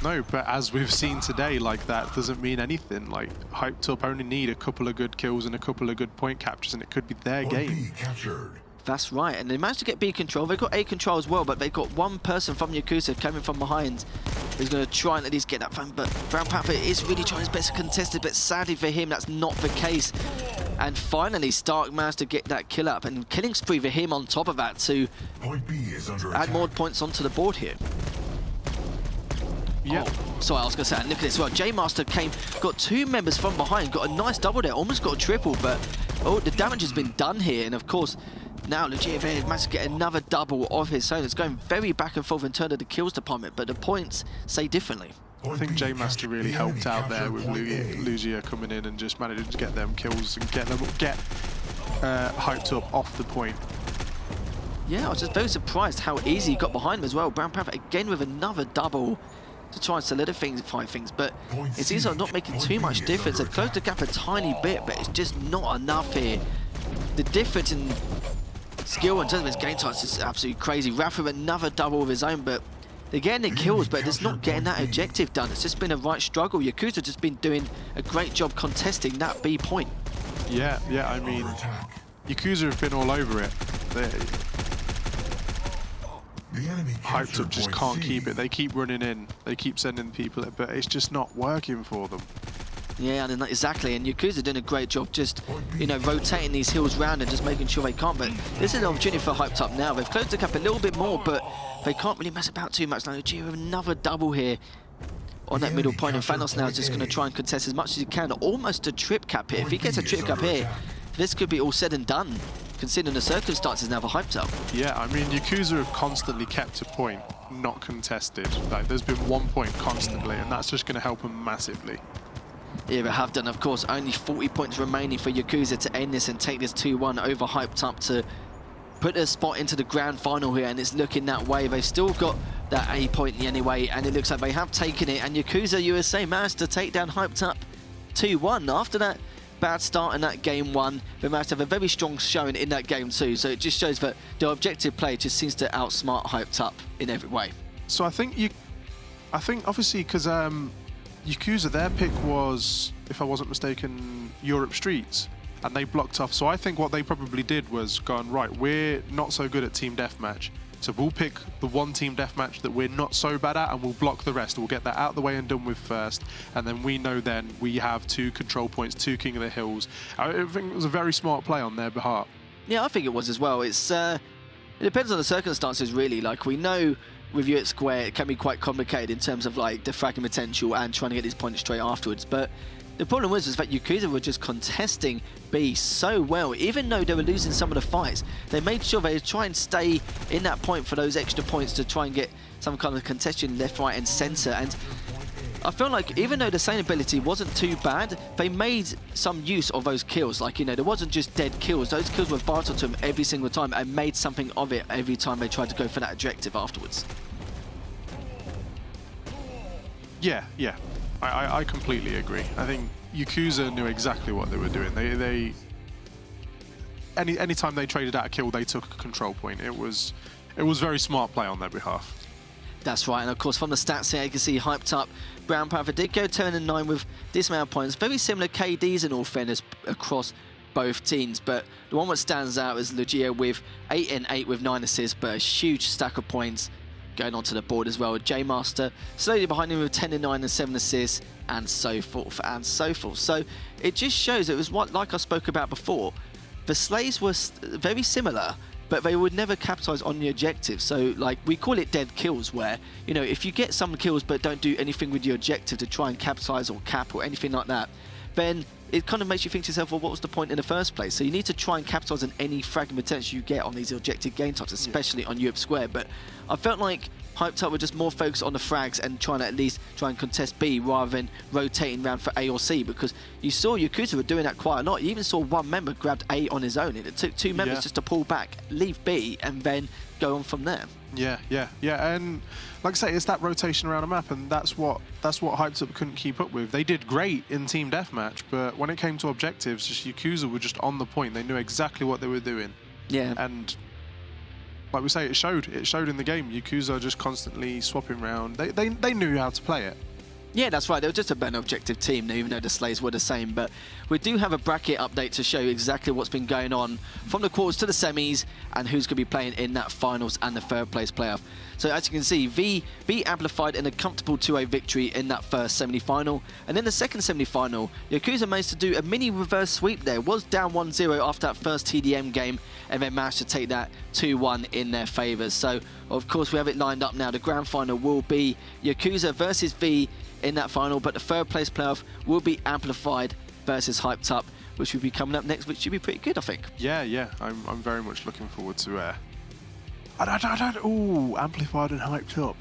No, but as we've seen today, like, that doesn't mean anything. Like, Hyped Up only need a couple of good kills and a couple of good point captures, and it could be their game. That's right, and they managed to get B control. They've got A control as well, but they've got one person from Yakuza coming from behind who's going to try and at least get that fan. But Brown Panther is really trying his best to contest it, but sadly for him, that's not the case. And finally, Stark managed to get that kill up, and killing spree for him on top of that to add more points onto the board here. Yeah. Oh, sorry, I was going to say, and look at this as well. J-Master got two members from behind, got a nice double there, almost got a triple, but the damage has been done here. And of course, now Legit managed to get another double of his own. It's going very back and forth in terms of the kills department, but the points say differently. I think J-Master really helped out there with Lugia coming in and just managing to get them kills and get Hyped Up off the point. Yeah, I was just very surprised how easy he got behind him as well. Brown Panther again with another double to try and solidify things, but it seems like not making too much difference. They've closed the gap a tiny bit, but it's just not enough here. The difference in skill in terms of his game types is absolutely crazy. Rafa another double of his own, but they're getting the kills, but it's not getting that objective done. It's just been a right struggle. Yakuza just been doing a great job contesting that B point. Yeah, I mean, Yakuza have been all over it. Hyped Up just can't keep it. They keep running in, they keep sending people, but it's just not working for them. Yeah, and exactly, and Yakuza doing a great job just, you know, rotating these hills round and just making sure they can't. But this is an opportunity for Hyped Up now. They've closed the gap a little bit more, but they can't really mess about too much. Now, Gio with another double here on that middle point, and Thanos now is just going to try and contest as much as he can. Almost a trip cap here. If he gets a trip cap here, this could be all said and done, considering the circumstances now for Hyped Up. Yeah, I mean, Yakuza have constantly kept a point, not contested. Like, there's been 1 point constantly, and that's just going to help them massively. Yeah, they have done. Of course, only 40 points remaining for Yakuza to end this and take this 2-1 over Hyped Up to put their spot into the grand final here, and it's looking that way. They've still got that A point anyway, and it looks like they have taken it, and Yakuza USA managed to take down Hyped Up 2-1. After that bad start in that game one, they managed to have a very strong showing in that game two, so it just shows that their objective play just seems to outsmart Hyped Up in every way. So I think obviously, because Yakuza, their pick was, if I wasn't mistaken, Europe Streets, and they blocked off. So I think what they probably did was gone, right, we're not so good at team deathmatch, so we'll pick the one team deathmatch that we're not so bad at, and we'll block the rest. We'll get that out of the way and done with first, and then we know then we have 2 control points, 2 King of the Hills. I think it was a very smart play on their behalf. Yeah, I think it was as well. It depends on the circumstances, really. Like, we know with you at Square, it can be quite complicated in terms of like the fragging potential and trying to get these points straight afterwards. But the problem was that Yakuza were just contesting B so well. Even though they were losing some of the fights, they made sure they try and stay in that point for those extra points to try and get some kind of contention left, right, and centre. And I feel like even though the sustainability wasn't too bad, they made some use of those kills. Like, you know, there wasn't just dead kills. Those kills were vital to them every single time and made something of it every time they tried to go for that objective afterwards. Yeah. I completely agree. I think Yakuza knew exactly what they were doing. Anytime they traded out a kill, they took a control point. It was very smart play on their behalf. That's right, and of course from the stats here you can see Hyped Up, Brown Panther did go 10-9 with this amount of points. Very similar KDs in all fairness across both teams, but the one that stands out is Lugia with 8-8 with 9 assists, but a huge stack of points going onto the board as well. J-Master slowly behind him with 10-9 and 7 assists, and so forth and so forth. So it just shows it was what, like I spoke about before, the slays were very similar, but they would never capitalize on the objective. So like we call it dead kills, where, you know, if you get some kills but don't do anything with your objective to try and capitalize or cap or anything like that, then it kind of makes you think to yourself, well, what was the point in the first place? So you need to try and capitalize on any fragging potential you get on these objective game types, especially on Europe Square. But I felt like Hyped Up were just more focused on the frags and trying to at least try and contest B rather than rotating around for A or C, because you saw Yakuza were doing that quite a lot. You even saw one member grabbed A on his own, and it took two members just to pull back, leave B, and then go on from there. Yeah, and like I say, it's that rotation around a map, and that's what Hyped Up couldn't keep up with. They did great in team deathmatch, but when it came to objectives, just Yakuza were just on the point. They knew exactly what they were doing. Yeah. And like we say, it showed in the game. Yakuza just constantly swapping around. They knew how to play it. Yeah, that's right. They were just a better objective team, even though the Slays were the same. But we do have a bracket update to show you exactly what's been going on from the quarters to the semis and who's going to be playing in that finals and the third place playoff. So as you can see, V amplified in a comfortable 2-0 victory in that first semi-final. And in the second semi-final, Yakuza managed to do a mini reverse sweep there. Was down 1-0 after that first TDM game, and then managed to take that 2-1 in their favours. So of course we have it lined up now. The grand final will be Yakuza versus V in that final, but the third place playoff will be Amplified versus Hyped Up, which will be coming up next, which should be pretty good, I think. Yeah, I'm very much looking forward to ooh, Amplified and Hyped Up.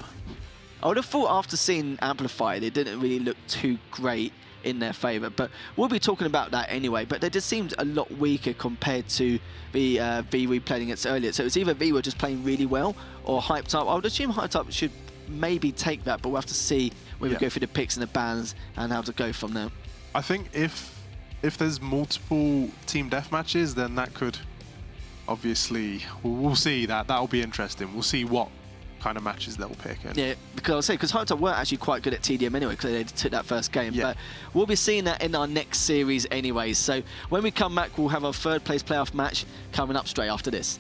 I would have thought after seeing Amplified, it didn't really look too great in their favour, but we'll be talking about that anyway. But they just seemed a lot weaker compared to the V we played against earlier. So it's either V were just playing really well, or Hyped Up. I would assume Hyped Up should maybe take that, but we'll have to see when we go through the picks and the bans and how to go from there. I think if there's multiple team death matches, then that could obviously, we'll see that'll be interesting. We'll see what kind of matches they'll pick. Yeah, because Hyped Up were actually quite good at TDM anyway, because they took that first game. But we'll be seeing that in our next series anyway. So when we come back, we'll have our third place playoff match coming up straight after this.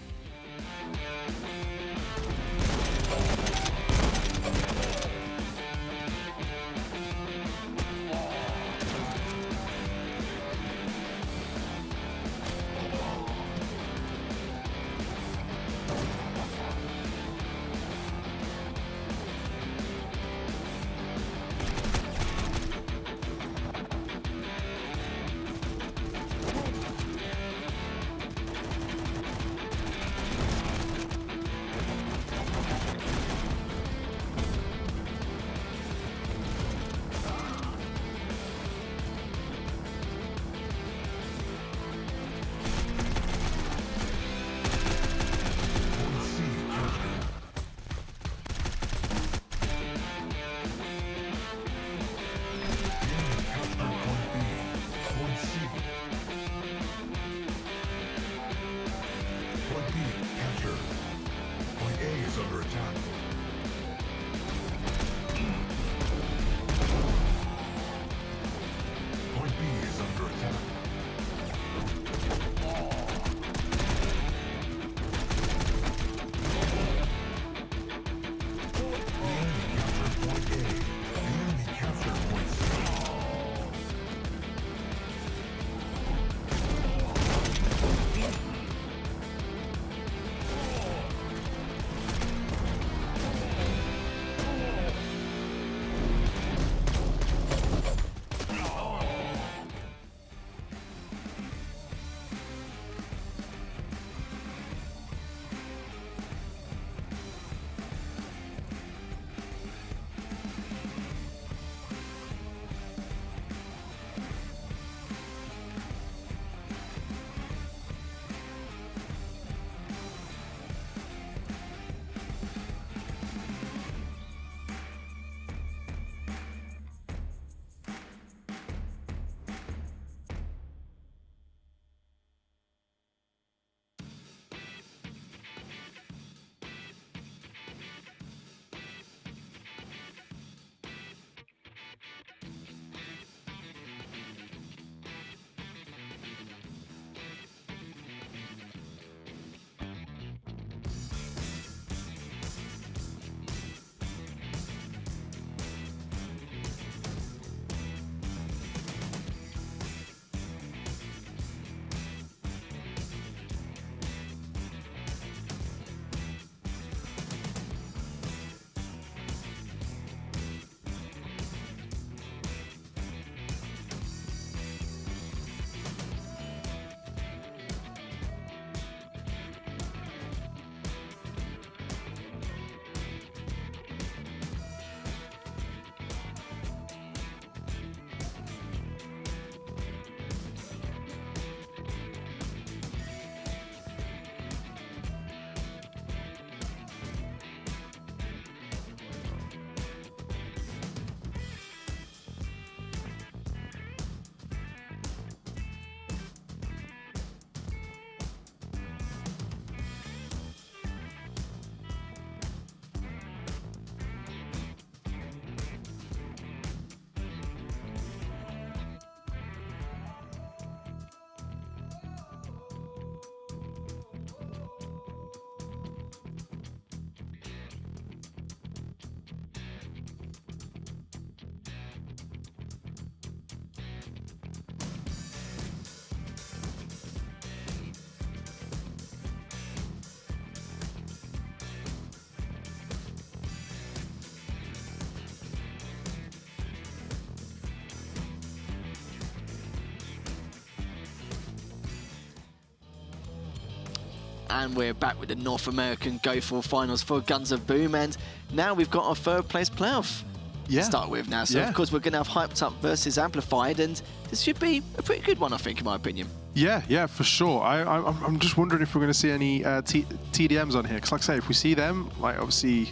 And we're back with the North American Go4 finals for Guns of Boom, and now we've got our third place playoff to start with now. So of course we're going to have Hyped Up versus Amplified, and this should be a pretty good one, I think, in my opinion. Yeah, for sure. I'm just wondering if we're going to see any TDMs on here, because like I say, if we see them, like obviously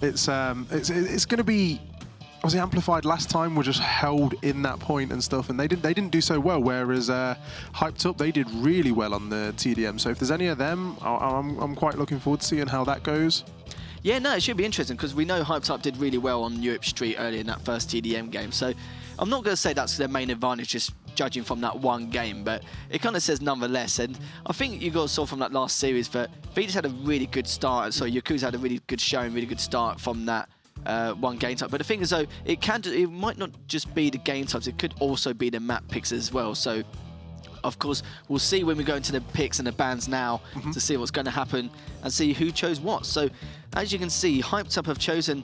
it's going to be. Obviously, Amplified last time were just held in that point and stuff, and they didn't do so well. Whereas Hyped Up, they did really well on the TDM. So if there's any of them, I'm quite looking forward to seeing how that goes. Yeah, no, it should be interesting because we know Hyped Up did really well on Europe Street early in that first TDM game. So I'm not going to say that's their main advantage, just judging from that one game, but it kind of says nonetheless. And I think you got saw from that last series that they just had a really good start. So Yakuza had a really good showing, really good start from that one game type. But the thing is, though, it might not just be the game types, it could also be the map picks as well. So of course we'll see when we go into the picks and the bans now to see what's going to happen and see who chose what. So as you can see, Hyped Up have chosen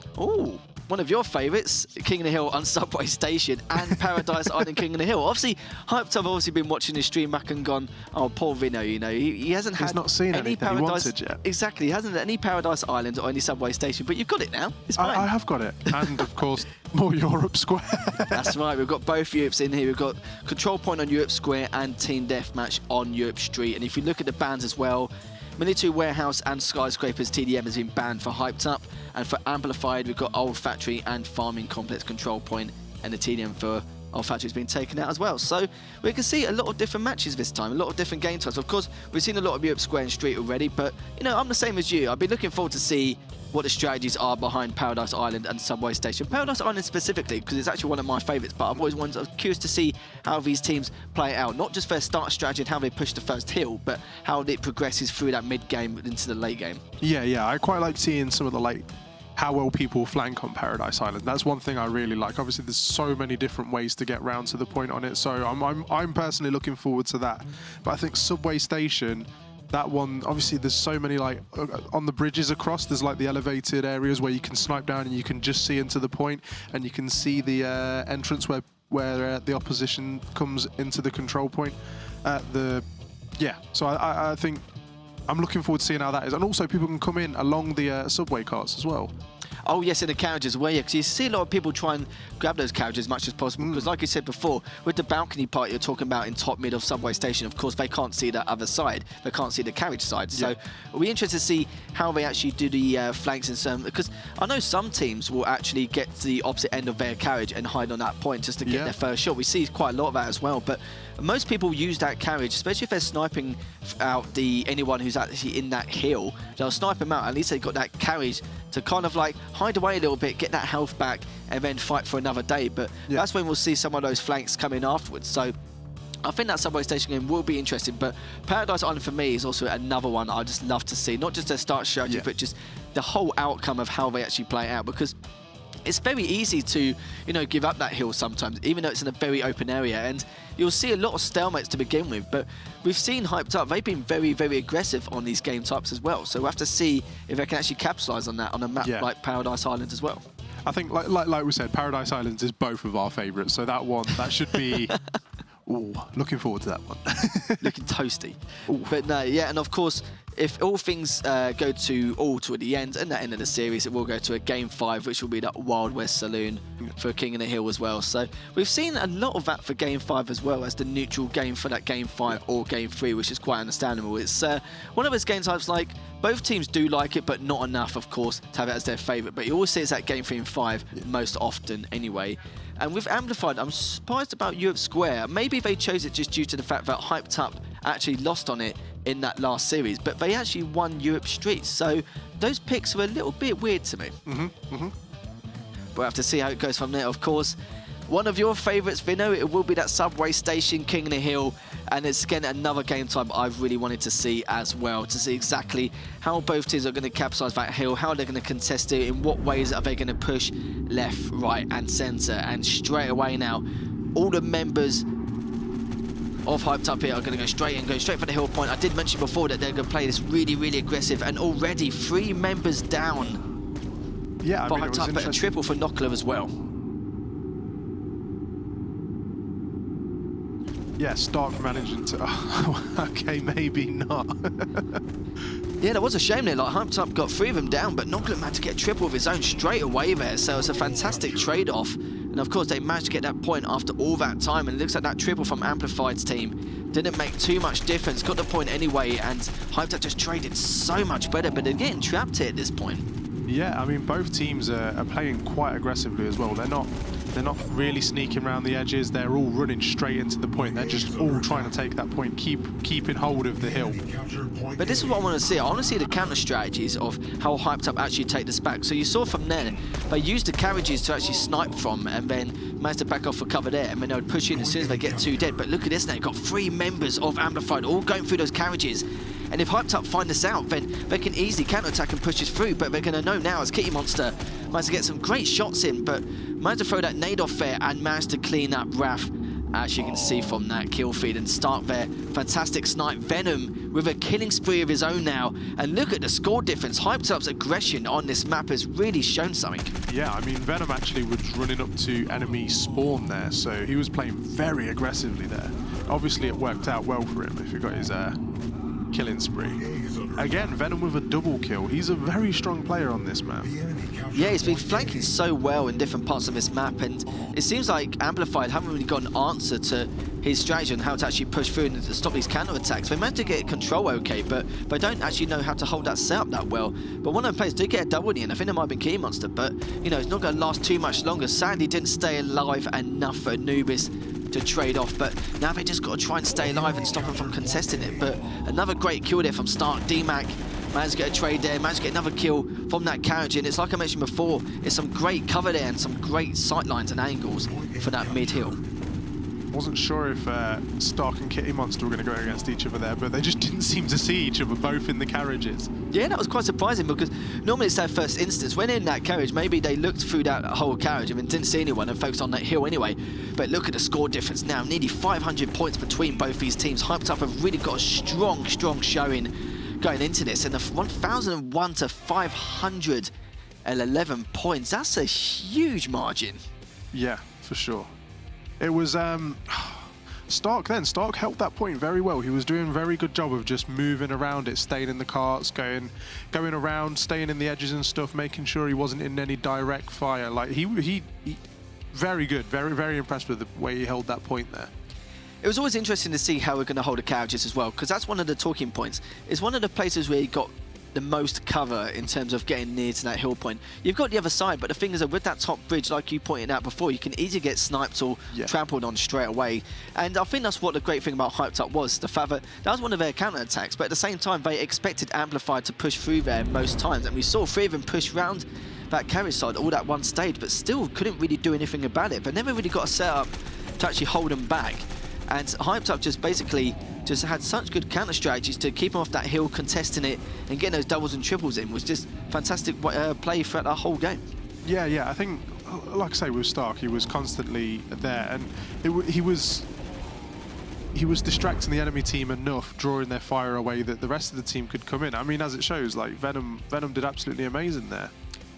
one of your favourites, King of the Hill on Subway Station, and Paradise Island King of the Hill. Obviously, Hyped Up obviously been watching his stream back and gone, oh, poor Vino, you know, he hasn't had not seen any anything Paradise. he wanted yet. Exactly, he hasn't had any Paradise Island or any Subway Station, but you've got it now. It's fine. I have got it, and of course, more Europe Square. That's right, we've got both Europes in here. We've got Control Point on Europe Square and Team Deathmatch on Europe Street. And if you look at the bans as well, Military Warehouse and Skyscrapers TDM has been banned for Hyped Up, and for Amplified we've got Old Factory and Farming Complex Control Point, and the TDM for Old Factory has been taken out as well. So we can see a lot of different matches this time, a lot of different game types. Of course, we've seen a lot of Europe Square and Street already, but you know, I'm the same as you. I've been looking forward to see what the strategies are behind Paradise Island and Subway Station. Paradise Island specifically, because it's actually one of my favourites, but I was curious to see how these teams play it out. Not just their start strategy and how they push the first hill, but how it progresses through that mid-game into the late game. Yeah, I quite like seeing some of the how well people flank on Paradise Island. That's one thing I really like. Obviously, there's so many different ways to get round to the point on it, so I'm personally looking forward to that. But I think Subway Station, that one, obviously there's so many on the bridges across, there's the elevated areas where you can snipe down and you can just see into the point, and you can see the entrance where the opposition comes into the control point. So I think I'm looking forward to seeing how that is. And also people can come in along the subway carts as well. Oh yes, in the carriages, well, yeah, because you see a lot of people try and grab those carriages as much as possible, because like you said before, with the balcony part you're talking about in top mid of Subway Station, of course they can't see the other side, they can't see the carriage side, so we're interested to see how they actually do the flanks in some, because I know some teams will actually get to the opposite end of their carriage and hide on that point just to get their first shot. We see quite a lot of that as well, but most people use that carriage, especially if they're sniping out anyone who's actually in that hill. They'll snipe them out. At least they've got that carriage to kind of hide away a little bit, get that health back, and then fight for another day. But that's when we'll see some of those flanks come in afterwards. So I think that Subway Station game will be interesting. But Paradise Island for me is also another one I just love to see. Not just their start strategy, but just the whole outcome of how they actually play it out. Because it's very easy to, give up that hill sometimes, even though it's in a very open area. And you'll see a lot of stalemates to begin with, but we've seen Hyped Up, they've been very, very aggressive on these game types as well. So we'll have to see if they can actually capitalise on that on a map like Paradise Island as well. I think, like we said, Paradise Island is both of our favourites, so that should be... Ooh, looking forward to that one. Looking toasty. But no, and of course, if all things go to the end, and the end of the series, it will go to a Game 5, which will be that Wild West Saloon for King of the Hill as well. So we've seen a lot of that for Game 5 as well, as the neutral game for that Game 5 or Game 3, which is quite understandable. It's one of those game types both teams do like it, but not enough, of course, to have it as their favourite. But you always see it's that Game 3 and 5 most often anyway. And with Amplified, I'm surprised about Europe Square. Maybe they chose it just due to the fact that Hyped Up actually lost on it in that last series, but they actually won Europe Street. So those picks were a little bit weird to me. We'll have to see how it goes from there, of course. One of your favourites, Vino, it will be that Subway Station, King of the Hill. And it's, again, another game type I've really wanted to see as well, to see exactly how both teams are going to capitalise that hill, how they're going to contest it, in what ways are they going to push left, right and centre. And straight away now, all the members of Hyped Up here are going to go straight for the hill point. I did mention before that they're going to play this really, really aggressive, and already 3 members down for Hyped Up, but a triple for Nockler as well. Yeah, Stark managing to... Oh, okay, maybe not. Yeah, that was a shame there. Like, Hyped Up got 3 of them down, but Noclip managed to get a triple of his own straight away there. So it's a fantastic trade-off. And of course, they managed to get that point after all that time. And it looks like that triple from Amplified's team didn't make too much difference. Got the point anyway, and Hyped Up just traded so much better. But they're getting trapped here at this point. Yeah, I mean, both teams are playing quite aggressively as well. They're not really sneaking around the edges. They're all running straight into the point. They're just all trying to take that point, keeping hold of the hill. But this is what I want to see. I want to see the counter strategies of how Hyped Up actually take this back. So you saw from there, they used the carriages to actually snipe from, and then managed to back off for cover there, and then they would push in as soon as they get 2 dead. But look at this now, you've got 3 members of Amplified all going through those carriages. And if Hyped Up find this out, then they can easily counter-attack and push this through, but they're going to know now as Kitty Monster managed to get some great shots in, but managed to throw that nade off there and managed to clean up Wrath, as you can see from that kill feed and start there. Fantastic snipe. Venom with a killing spree of his own now, and look at the score difference. Hyped Up's aggression on this map has really shown something. Yeah, I mean, Venom actually was running up to enemy spawn there, so he was playing very aggressively there. Obviously, it worked out well for him if he got his killing spree. Again, Venom with a double kill. He's a very strong player on this map. Yeah, he's been flanking so well in different parts of this map, and it seems like Amplified haven't really got an answer to his strategy on how to actually push through and to stop these counter-attacks. They managed to get control okay, but they don't actually know how to hold that setup that well. But one of the players did get a double in the end. I think it might have been Key Monster, but, you know, it's not going to last too much longer. Sadly, didn't stay alive enough for Anubis to trade off, but now they just got to try and stay alive and stop him from contesting it. But another great kill there from Stark. D-Mac managed to get a trade there, managed to get another kill from that carriage, and it's like I mentioned before, it's some great cover there and some great sight lines and angles for that mid-hill. Wasn't sure if Stark and Kitty Monster were going to go against each other there, but they just didn't seem to see each other, both in the carriages. Yeah, that was quite surprising, because normally it's their first instance. When in that carriage, maybe they looked through that whole carriage and didn't see anyone and focused on that hill anyway. But look at the score difference now, nearly 500 points between both these teams. Hyped Up have really got a strong showing going into this, and the 1,001 to 511 points, that's a huge margin. Yeah, for sure. It was Stark held that point very well. He was doing a very good job of just moving around it, staying in the carts, going around, staying in the edges and stuff, making sure he wasn't in any direct fire. Like he very good, very impressed with the way he held that point there. It was always interesting to see how we're going to hold the carriages as well, because that's one of the talking points. It's one of the places where he got the most cover in terms of getting near to that hill point. You've got the other side, but the thing is that with that top bridge, like you pointed out before, you can easily get sniped or trampled on straight away. And I think that's what the great thing about Hyped Up was, the fact that that was one of their counter-attacks, but at the same time, they expected Amplified to push through there most times, and we saw 3 of them push round that carriage side all that one stage, but still couldn't really do anything about it. They never really got a setup to actually hold them back. And Hyped Up just basically just had such good counter strategies to keep him off that hill, contesting it, and getting those doubles and triples in was just fantastic play throughout the whole game. Yeah, I think, like I say, with Stark, he was constantly there, and he was distracting the enemy team enough, drawing their fire away, that the rest of the team could come in. I mean, as it shows, like Venom did absolutely amazing there.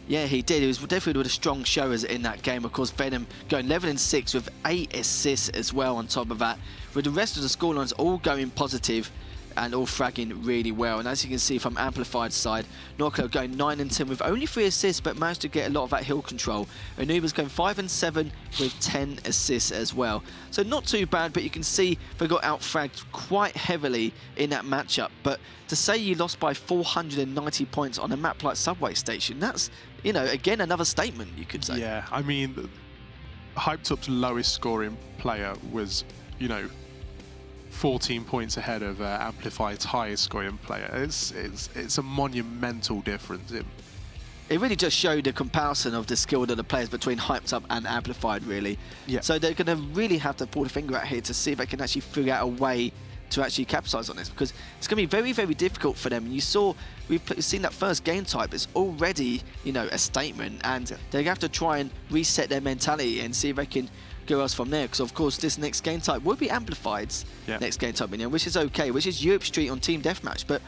Yeah, he did. He was definitely with a strong show in that game. Of course, Venom going 11-6 with 8 assists as well on top of that. With the rest of the scorelines all going positive and all fragging really well. And as you can see from Amplified's side, Norco going 9-10 with only 3 assists, but managed to get a lot of that hill control. Anubis going 5-7 with 10 assists as well. So not too bad, but you can see they got out-fragged quite heavily in that matchup. But to say you lost by 490 points on a map like Subway Station, that's, you know, again, another statement, you could say. Yeah, I mean, Hyped Up's lowest scoring player was, you know, 14 points ahead of Amplified's highest scoring player. It's a monumental difference. It really just showed the comparison of the skill of the players between Hyped Up and Amplified, really. Yeah. So they're going to really have to pull the finger out here to see if they can actually figure out a way to actually capitalize on this, because it's going to be very, very difficult for them. And you saw, we've seen that first game type, it's already, you know, a statement, and they have to try and reset their mentality and see if they can go else from there, because of course this next game type will be Amplified's next game type, which is okay, which is Europe Street on Team Deathmatch. But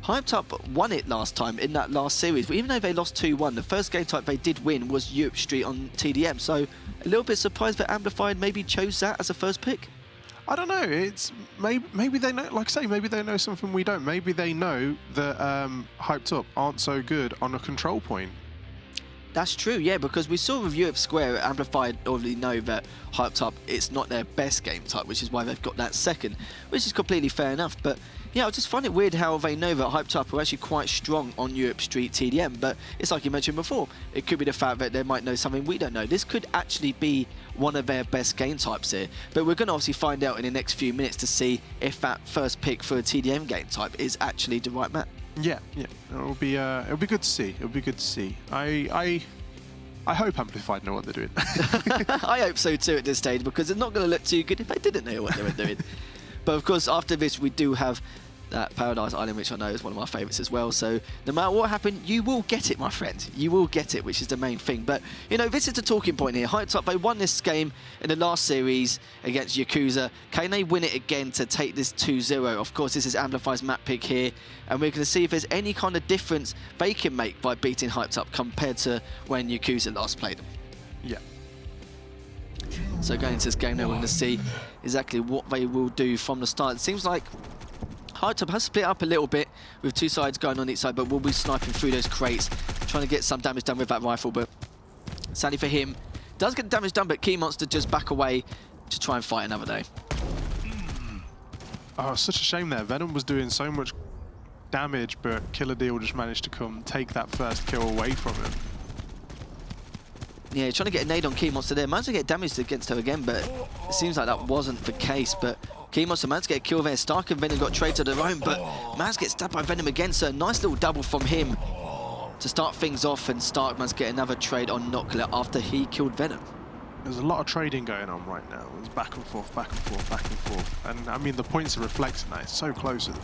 Hyped Up won it last time in that last series, but even though they lost 2-1, the first game type they did win was Europe Street on TDM, so a little bit surprised that Amplified maybe chose that as a first pick. I don't know. It's maybe they know. Like I say, maybe they know something we don't. Maybe they know that Hyped Up aren't so good on a control point. That's true, yeah, because we saw with Europe Square, Amplified already know that Hyped Up, it's not their best game type, which is why they've got that second, which is completely fair enough. But yeah, I just find it weird how they know that Hyped Up are actually quite strong on Europe Street TDM, but it's like you mentioned before, it could be the fact that they might know something we don't know. This could actually be one of their best game types here, but we're going to obviously find out in the next few minutes to see if that first pick for a TDM game type is actually the right map. Yeah, it'll be good to see. It'll be good to see. I hope Amplified know what they're doing. I hope so too at this stage, because it's not going to look too good if they didn't know what they were doing. But of course, after this, we do have that Paradise Island, which I know is one of my favourites as well. So no matter what happened, you will get it, my friend. You will get it, which is the main thing. But, you know, this is the talking point here. Hyped Up, they won this game in the last series against Yakuza. Can they win it again to take this 2-0? Of course, this is Amplified's map pick here. And we're going to see if there's any kind of difference they can make by beating Hyped Up compared to when Yakuza last played them. Yeah. So going into this game now, we're going to see exactly what they will do from the start. It seems like Hyped Up has split up a little bit with two sides going on each side, but we'll be sniping through those crates, trying to get some damage done with that rifle. But sadly for him, does get damage done, but Key Monster just back away to try and fight another day. Oh, such a shame there. Venom was doing so much damage, but Killer Deal just managed to come take that first kill away from him. Yeah, trying to get a nade on Key Monster there. Managed to get damaged against her again, but it seems like that wasn't the case. But Key Monster managed to get a kill there. Stark and Venom got traded to their own, but managed to get stabbed by Venom again. So a nice little double from him to start things off, and Stark managed to get another trade on Nockler after he killed Venom. There's a lot of trading going on right now. There's back and forth, back and forth, back and forth. And I mean, the points are reflecting that. It's so close at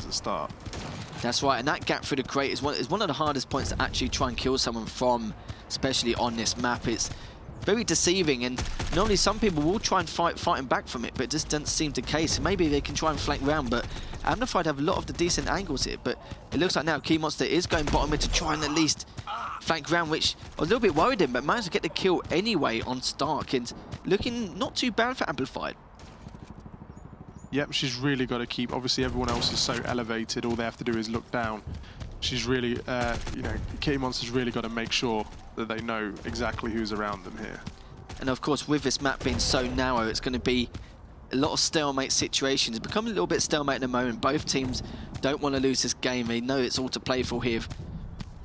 the start. That's right, and that gap through the crate is one of the hardest points to actually try and kill someone from, especially on this map. It's very deceiving, and normally some people will try and fighting back from it, but it just doesn't seem the case. Maybe they can try and flank round, but Amplified have a lot of the decent angles here. But it looks like now Key Monster is going bottom mid to try and at least flank round, which I was a little bit worried in, but managed to get the kill anyway on Stark, and looking not too bad for Amplified. Yep, she's really got to keep, obviously everyone else is so elevated, all they have to do is look down. She's really, you know, Kitty Monster's really got to make sure that they know exactly who's around them here. And of course, with this map being so narrow, it's going to be a lot of stalemate situations. It's becoming a little bit stalemate at the moment. Both teams don't want to lose this game. They know it's all to play for here,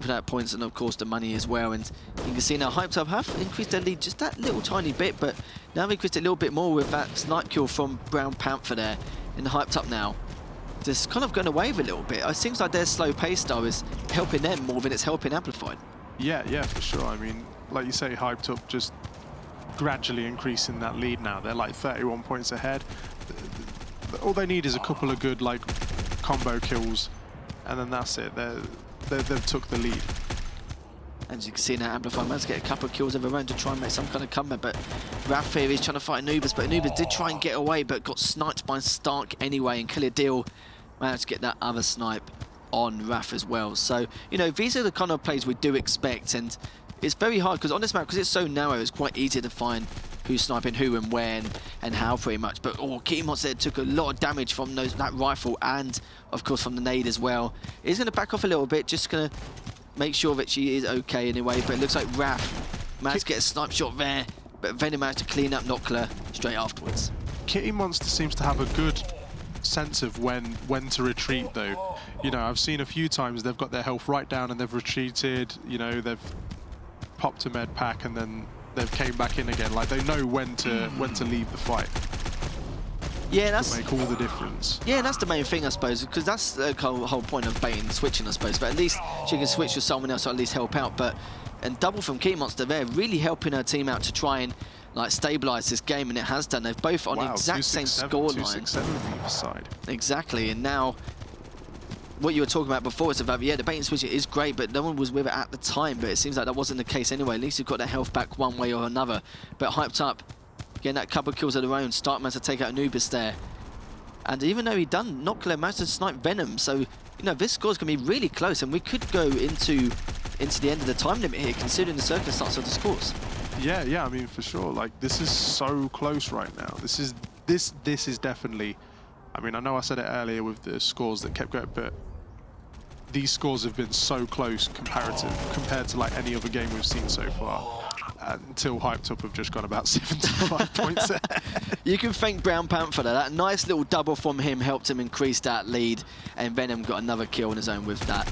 without points and of course the money as well. And you can see now Hyped Up have increased their lead just that little tiny bit, but now they've increased it a little bit more with that snipe kill from Brown Panther there. And Hyped Up now just kind of going away with a little bit. It seems like their slow pace style is helping them more than it's helping Amplified. Yeah, for sure. I mean, like you say, Hyped Up just gradually increasing that lead now. They're like 31 points ahead. All they need is a couple of good like combo kills, and then that's it. They've took the lead. As you can see now, Amplified managed to get a couple of kills of their own to try and make some kind of comeback, but Raph here is trying to fight Anubis, but Anubis did try and get away, but got sniped by Stark anyway, and Killer Deal managed to get that other snipe on Raph as well. So, you know, these are the kind of plays we do expect, and it's very hard, because on this map, because it's so narrow, it's quite easy to find who's sniping who and when and how pretty much. But Key Monster took a lot of damage from that rifle and, of course, from the nade as well. He's going to back off a little bit, just going to make sure that she is okay anyway. But it looks like Raph managed to get a snipe shot there, but Venom managed to clean up Nockler straight afterwards. Kitty Monster seems to have a good sense of when to retreat, though. You know, I've seen a few times they've got their health right down and they've retreated. You know, they've popped a med pack and then they've came back in again. Like, they know when to leave the fight. Yeah, that's make all the difference. Yeah, that's the main thing, I suppose, because that's the whole point of baiting and switching, I suppose. But at least she can switch with someone else or at least help out. And double from Key Monster there, really helping her team out to try and like stabilise this game, and it has done. They're both on the exact same scoreline. 2-6-7 either side. Exactly, and now what you were talking about before is about, yeah, the bait and switch is great, but no one was with it at the time. But it seems like that wasn't the case anyway. At least you've got their health back one way or another. But Hyped Up, getting that couple of kills of their own. Stark managed to take out Anubis there. And even though he done, Nockler managed to snipe Venom. So, you know, this score's going to be really close, and we could go into the end of the time limit here, considering the circumstance of the scores. Yeah, I mean, for sure. Like, this is so close right now. This is this is definitely, I mean, I know I said it earlier with the scores that kept going, but these scores have been so close compared to like any other game we've seen so far. Until Hyped Up have just gone about 75 points ahead. You can thank Brown Panther there. That nice little double from him helped him increase that lead, and Venom got another kill on his own with that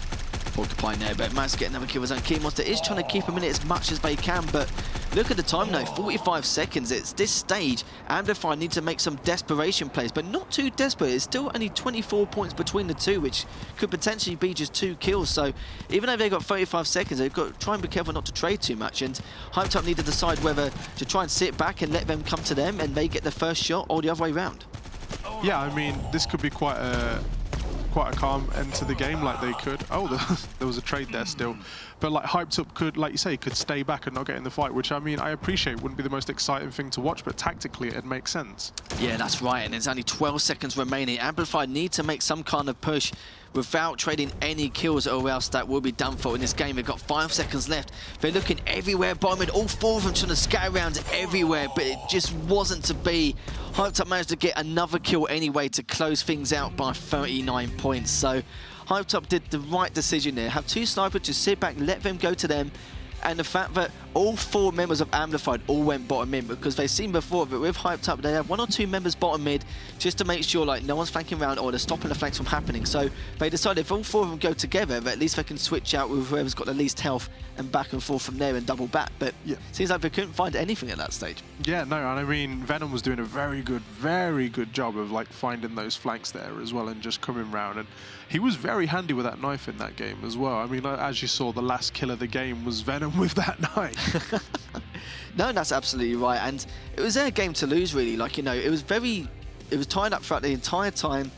Porcupine there, but managed to get another kill with his own. Key Monster is trying to keep him in it as much as they can, but look at the time now, 45 seconds. It's this stage. Amplify need to make some desperation plays, but not too desperate. It's still only 24 points between the two, which could potentially be just 2 kills. So even though they've got 35 seconds, they've got to try and be careful not to trade too much. And Hyped Up need to decide whether to try and sit back and let them come to them and they get the first shot, or the other way around. Yeah, I mean, this could be quite a calm end to the game, like they could. Oh, there was a trade there still. But like Hyped Up could, like you say, could stay back and not get in the fight, which I mean, I appreciate wouldn't be the most exciting thing to watch, but tactically it makes sense. Yeah, that's right, and there's only 12 seconds remaining. Amplified need to make some kind of push without trading any kills, or else that will be done for in this game. They've got 5 seconds left. They're looking everywhere, bottom mid, all 4 of them trying to scatter around everywhere, but it just wasn't to be. Hyped Up managed to get another kill anyway to close things out by 39 points. So Hyped Up did the right decision there. Have 2 snipers, just sit back, let them go to them. And the fact that all 4 members of Amplified all went bottom mid, because they've seen before that with Hyped Up, they have 1 or 2 members bottom mid just to make sure like no one's flanking around or they're stopping the flanks from happening. So they decided if all 4 of them go together, that at least they can switch out with whoever's got the least health and back and forth from there and double back. But yeah, seems like they couldn't find anything at that stage. Yeah, no, and I mean, Venom was doing a very good job of like finding those flanks there as well and just coming round. And he was very handy with that knife in that game as well. I mean, as you saw, the last kill of the game was Venom with that knife. No, that's absolutely right. And it was their game to lose, really. Like, you know, it was tied up throughout the entire time.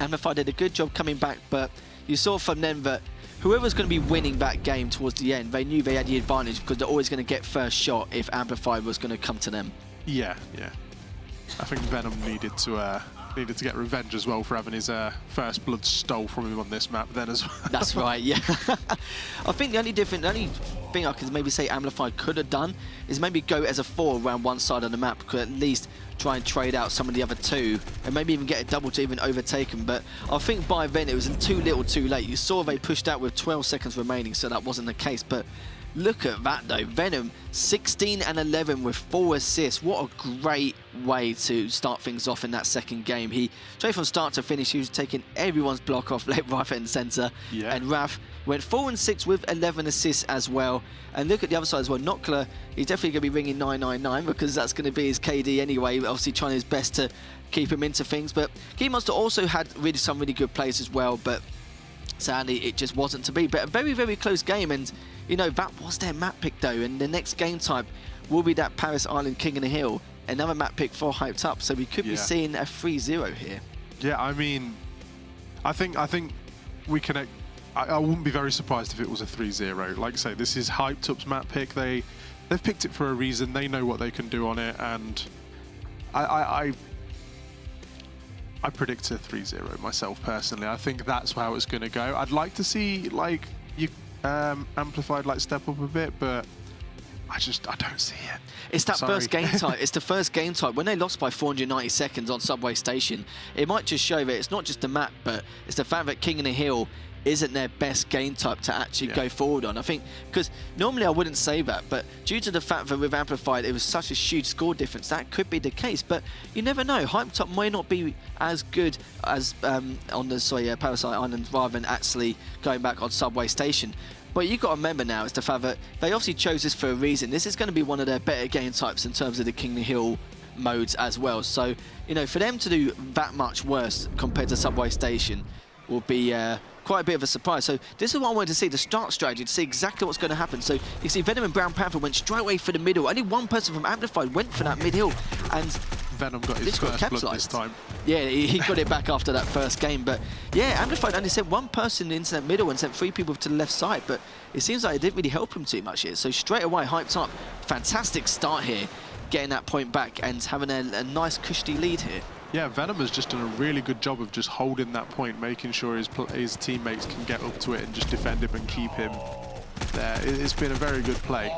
Amplify did a good job coming back, but you saw from them that whoever's going to be winning that game towards the end, they knew they had the advantage because they're always going to get first shot if Amplify was going to come to them. Yeah. I think Venom needed to get revenge as well for having his first blood stole from him on this map then as well. That's right, yeah. I think the only thing I could maybe say Amplified could have done is maybe go as a 4 around one side of the map, could at least try and trade out some of the other 2 and maybe even get a double to even overtake them. But I think by then it was too little too late. You saw they pushed out with 12 seconds remaining, so that wasn't the case. But look at that though, Venom 16 and 11 with 4 assists. What a great way to start things off in that second game. He, straight from start to finish, he was taking everyone's block off left, right and centre. Yeah. And Raf went 4 and 6 with 11 assists as well. And look at the other side as well, Nockler, he's definitely going to be ringing 999 because that's going to be his KD anyway, obviously trying his best to keep him into things. But Key Monster also had some really good plays as well, but sadly it just wasn't to be. But a very close game, and you know, that was their map pick though, and the next game type will be that Paris Island King of the Hill, another map pick for Hyped Up, so we could be seeing a 3-0 here. Yeah, I mean, I think we can. I wouldn't be very surprised if it was a 3-0. Like I say, this is Hyped Up's map pick. They've picked it for a reason. They know what they can do on it, and I predict a 3-0 myself personally. I think that's how it's going to go. I'd like to see like Amplified like step up a bit, but I don't see it. It's that first game type. It's the first game type. When they lost by 490 seconds on Subway Station, it might just show that it's not just the map, but it's the fact that King of the Hill isn't their best game type to actually go forward on. I think, because normally I wouldn't say that, but due to the fact that with Amplified it was such a huge score difference, that could be the case. But you never know. Hyped Up may not be as good as on the Parasite Island rather than actually going back on Subway Station. But you've got to remember now, it's the fact that they obviously chose this for a reason. This is going to be one of their better game types in terms of the King of the Hill modes as well. So, you know, for them to do that much worse compared to Subway Station will be quite a bit of a surprise. So this is what I wanted to see, the start strategy, to see exactly what's going to happen. So you see Venom and Brown Panther went straight away for the middle. Only one person from Amplified went for that mid-hill, and Venom got his first blood this time. Yeah, he got it back after that first game. But yeah, Amplified only sent one person into that middle and sent 3 people to the left side, but it seems like it didn't really help him too much here. So straight away, Hyped Up, fantastic start here, getting that point back and having a nice cushy lead here. Yeah, Venom has just done a really good job of just holding that point, making sure his teammates can get up to it and just defend him and keep him there. It's been a very good play.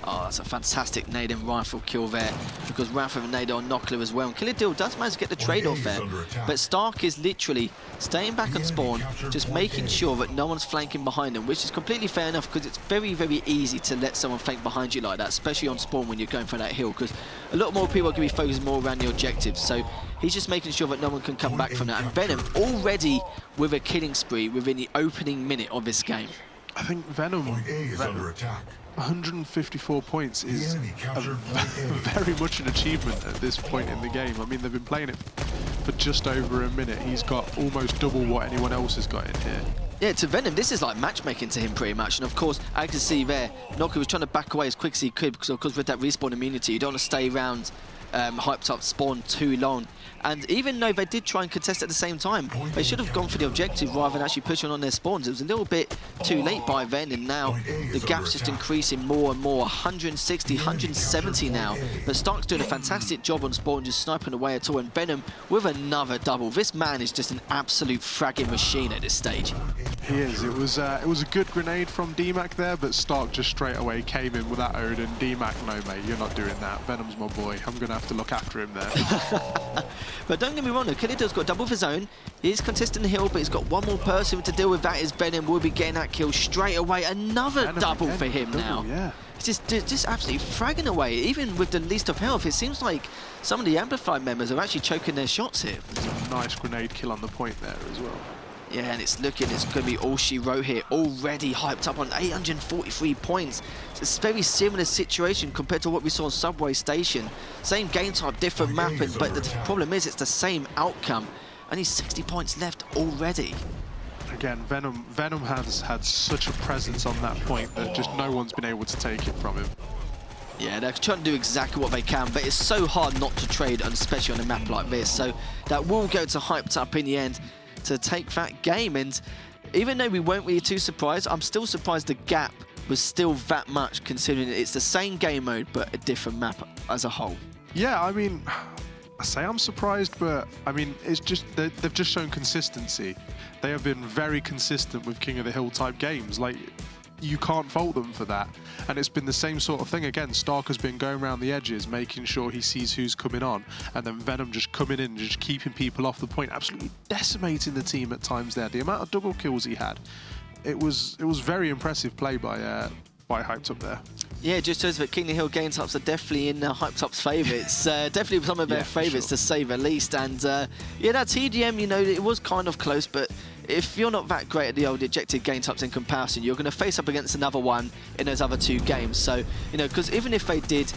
Oh, that's a fantastic nade and rifle kill there, because Rafa and nade on Nockler as well. And Killadil does manage to get the trade-off there, but Stark is literally staying back on spawn, just making sure that no one's flanking behind him, which is completely fair enough, because it's very, very easy to let someone flank behind you like that, especially on spawn when you're going for that hill, because a lot more people are going to be focused more around the objectives. So he's just making sure that no one can come back from that. And Venom already with a killing spree within the opening minute of this game. I think Venom, 154 points is very much an achievement at this point in the game. I mean, they've been playing it for just over a minute. He's got almost double what anyone else has got in here. Yeah, to Venom, this is like matchmaking to him pretty much. And of course, I can see there, Nokia was trying to back away as quick as he could, because of course with that respawn immunity, you don't want to stay around hyped up spawn too long. And even though they did try and contest at the same time, they should have gone for the objective rather than actually pushing on their spawns. It was a little bit too late by then, and now the gap's just increasing more and more. 160, 170 now. But Stark's doing a fantastic job on spawn, just sniping away at all. And Venom with another double. This man is just an absolute fragging machine at this stage. He is. It was a good grenade from DMAC there, but Stark just straight away came in with that ode, and DMAC, no mate, you're not doing that. Venom's my boy. I'm going to have to look after him there. But don't get me wrong, Killadil's got double of his own. He is contesting the hill, but he's got one more person to deal with. That is Venom. Will be getting that kill straight away. Another Venom double again, for him now. Yeah. He's just absolutely fragging away. Even with the least of health, it seems like some of the Amplified members are actually choking their shots here. There's a nice grenade kill on the point there as well. Yeah, and it's going to be all she wrote here. Already hyped up on 843 points. It's a very similar situation compared to what we saw on Subway Station. Same game type, different mapping, but the problem is it's the same outcome. Only 60 points left already. Again, Venom has had such a presence on that point that just no one's been able to take it from him. Yeah, they're trying to do exactly what they can, but it's so hard not to trade, and especially on a map like this. So that will go to hyped up in the end to take that game. And even though we weren't really too surprised, I'm still surprised the gap was still that much, considering it's the same game mode but a different map as a whole. Yeah, I mean, I say I'm surprised, but I mean, it's just they've just shown consistency. They have been very consistent with King of the Hill type games. Like, you can't fault them for that. And it's been the same sort of thing again. Stark has been going around the edges, making sure he sees who's coming on, and then Venom just coming in, just keeping people off the point, absolutely decimating the team at times there. The amount of double kills he had, it was very impressive play by Hyped Up there. Yeah, it just shows that King of the Hill game types are definitely in Hyped Up's favour. It's definitely some of their favourites, to say the least. And yeah, that TDM, you know, it was kind of close, but if you're not that great at the old ejected game types in comparison, you're going to face up against another one in those other two games. So, you know, because even if they did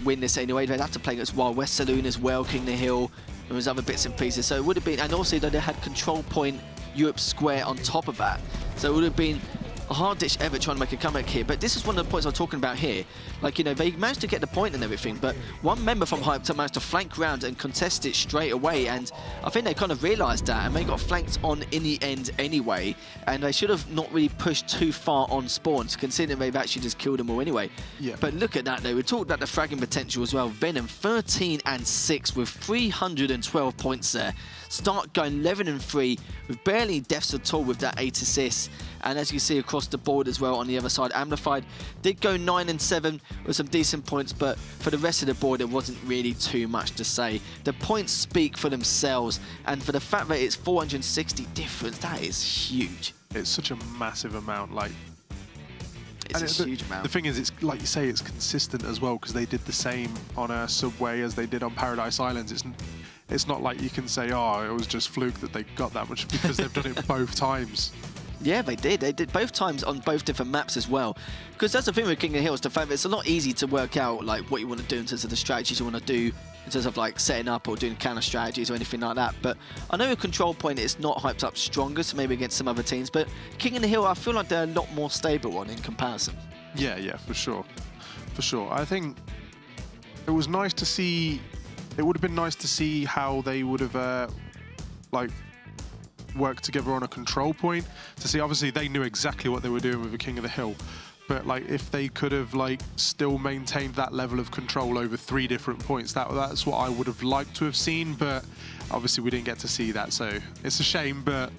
win this anyway, they'd have to play against Wild West Saloon as well, King of the Hill, and there's other bits and pieces. So it would have been, and also they had Control Point Europe Square on top of that. So it would have been a hard ditch ever trying to make a comeback here. But this is one of the points I'm talking about here. Like, you know, they managed to get the point and everything, but one member from Hyped Up managed to flank round and contest it straight away, and I think they kind of realised that, and they got flanked on in the end anyway, and they should have not really pushed too far on spawns, considering they've actually just killed them all anyway. Yeah. But look at that though, we talked about the fragging potential as well. Venom 13 and 6 with 312 points there. Stark going 11 and 3 with barely deaths at all with that 8 assists. And as you see across the board as well on the other side, Amplified did go 9 and 7 with some decent points, but for the rest of the board, there wasn't really too much to say. The points speak for themselves, and for the fact that it's 460 difference, that is huge. It's such a massive amount. Like, it's a huge amount. The thing is, it's like you say, it's consistent as well, because they did the same on a Subway as they did on Paradise Islands. It's not like you can say, oh, it was just fluke that they got that much, because they've done it both times. Yeah, they did. They did both times on both different maps as well. Because that's the thing with King of the Hill, is the fact that it's a lot easy to work out like what you want to do in terms of the strategies you want to do, in terms of like setting up or doing counter strategies or anything like that. But I know with Control Point it's not Hyped Up stronger, so maybe against some other teams. But King of the Hill, I feel like they're a lot more stable on in comparison. Yeah, for sure. For sure. I think it was nice to see. It would have been nice to see how they would have like worked together on a control point, to see. Obviously they knew exactly what they were doing with the King of the Hill, but like if they could have like still maintained that level of control over 3 different points, that's what I would have liked to have seen. But obviously we didn't get to see that, so it's a shame. But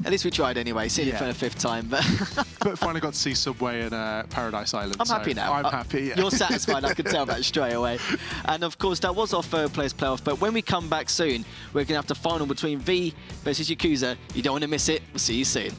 At least we tried anyway, seeing it for the 5th time. But finally got to see Subway and Paradise Island. I'm happy now. I'm happy. Yeah. You're satisfied, I can tell that straight away. And of course, that was our 3rd place playoff. But when we come back soon, we're going to have the final between V versus Yakuza. You don't want to miss it. We'll see you soon.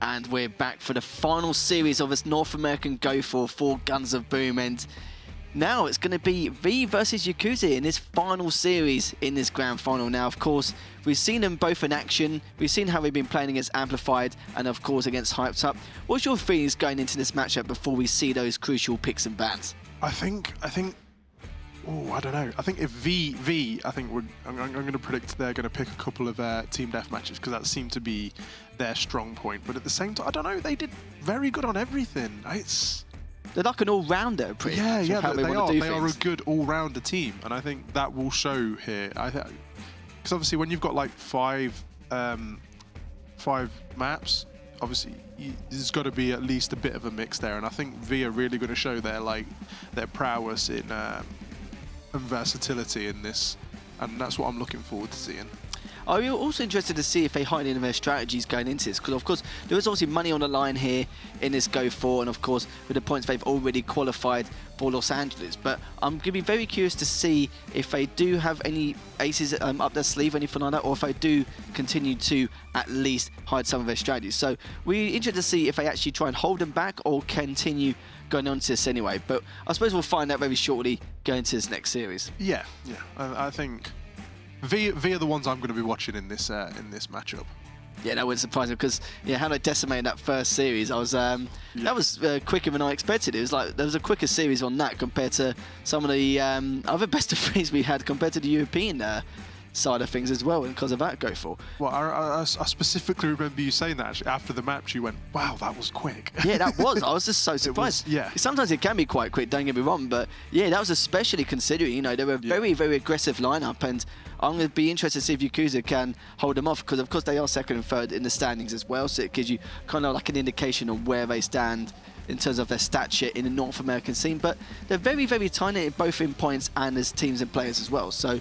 And we're back for the final series of this North American Go4 for Guns of Boom. And now it's going to be V versus Yakuza in this final series in this grand final. Now, of course, we've seen them both in action. We've seen how they've been playing against Amplified and, of course, against Hyped Up. What's your feelings going into this matchup before we see those crucial picks and bans? I think. Oh, I don't know. I think if V, I think I'm going to predict they're going to pick a couple of team death matches because that seemed to be their strong point. But at the same time, I don't know. They did very good on everything. They're like an all-rounder, pretty much. Yeah, how they are. They are a good all-rounder team, and I think that will show here. Because obviously, when you've got like five maps, obviously there's got to be at least a bit of a mix there, and I think V are really going to show their prowess in and versatility in this, and that's what I'm looking forward to seeing. Are you also interested to see if they hide in their strategies going into this? Because, of course, there is obviously money on the line here in this GO4, and, of course, with the points they've already qualified for Los Angeles. But I'm going to be very curious to see if they do have any aces up their sleeve, anything like that, or if they do continue to at least hide some of their strategies. So we're interested to see if they actually try and hold them back or continue going on to this anyway. But I suppose we'll find out very shortly going to this next series. Yeah. I think V are the ones I'm going to be watching in this matchup. Yeah, that wouldn't surprise me because how they decimated that first series, I was that was quicker than I expected. It was like there was a quicker series on that compared to some of the other best of threes we had compared to the European side of things as well, and because of that GO4. Well, I specifically remember you saying that actually after the match. You went, "Wow, that was quick." Yeah, that was. I was just so surprised. Sometimes it can be quite quick. Don't get me wrong, but yeah, that was especially considering they were a very, very aggressive lineup, and I'm going to be interested to see if Yakuza can hold them off because, of course, they are second and third in the standings as well. So it gives you kind of like an indication of where they stand in terms of their stat sheet in the North American scene. But they're very, very tiny, both in points and as teams and players as well. So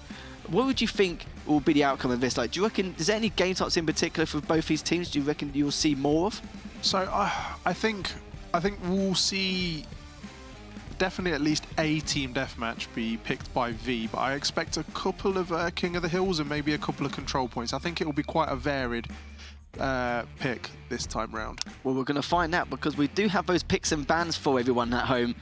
what would you think will be the outcome of this? Like, do you reckon, is there any game types in particular for both these teams do you reckon you'll see more of? So I think we'll see definitely at least a team deathmatch be picked by V, but I expect a couple of King of the Hills and maybe a couple of control points. I think it will be quite a varied pick this time round. Well, we're going to find out because we do have those picks and bans for everyone at home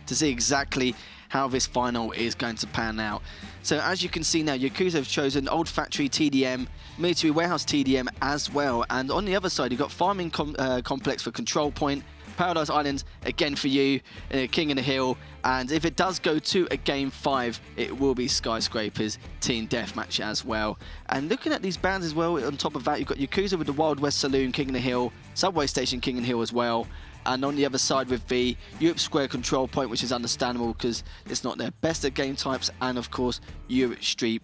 to see exactly how this final is going to pan out. So as you can see now, Yakuza have chosen Old Factory TDM, Military Warehouse TDM as well, and on the other side you've got Farming Complex for control point, Paradise Islands again for you, King of the Hill, and if it does go to a Game 5, it will be Skyscrapers Team Deathmatch as well. And looking at these bands as well, on top of that, you've got Yakuza with the Wild West Saloon, King of the Hill, Subway Station, King of the Hill as well. And on the other side with V, Europe Square Control Point, which is understandable because it's not their best of game types, and of course, Europe Street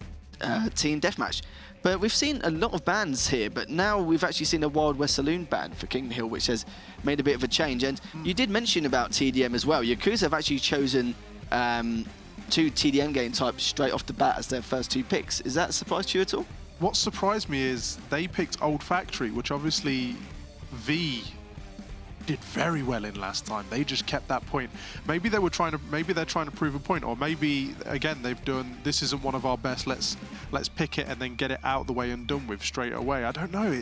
Team Deathmatch. But we've seen a lot of bans here, but now we've actually seen a Wild West Saloon ban for King Hill, which has made a bit of a change. And you did mention about TDM as well. Yakuza have actually chosen 2 TDM game types straight off the bat as their first 2 picks. Is that a surprise to you at all? What surprised me is they picked Old Factory, which obviously V did very well in last time. They just kept that point. Maybe they're trying to prove a point, or maybe again they've done this isn't one of our best. Let's pick it and then get it out of the way and done with straight away. I don't know.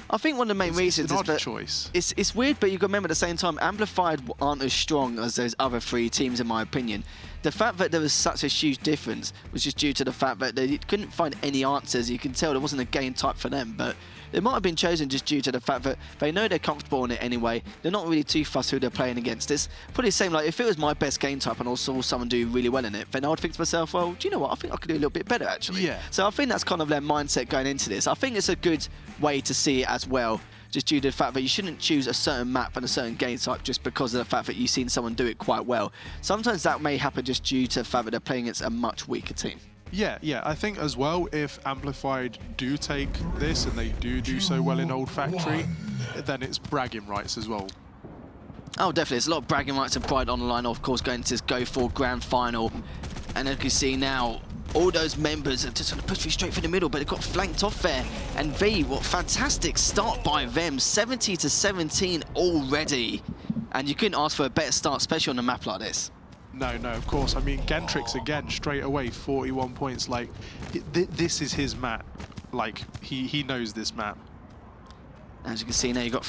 I think one of the main reasons is that choice. It's weird, but you've got to remember at the same time, Amplified aren't as strong as those other 3 teams, in my opinion. The fact that there was such a huge difference was just due to the fact that they couldn't find any answers. You can tell there wasn't a game type for them, but they might have been chosen just due to the fact that they know they're comfortable in it anyway. They're not really too fussed who they're playing against. It's probably the same, like if it was my best game type and I saw someone do really well in it, then I would think to myself, well, do you know what? I think I could do a little bit better actually. Yeah. So I think that's kind of their mindset going into this. I think it's a good way to see it as well, just due to the fact that you shouldn't choose a certain map and a certain game type just because of the fact that you've seen someone do it quite well. Sometimes that may happen just due to the fact that they're playing against a much weaker team. Yeah, I think as well, if Amplified do take this and they do so well in Old Factory, then it's bragging rights as well. Oh, definitely. There's a lot of bragging rights and pride on the line, of course, going to this GO4 Grand Final. And as you can see now, all those members are just going to push me straight through the middle, but it got flanked off there. And V, what fantastic start by them. 70-17 already. And you couldn't ask for a better start, especially on a map like this. No, of course. I mean, Gentrix again, straight away, 41 points. Like, this is his map. Like, he knows this map. As you can see now, you've got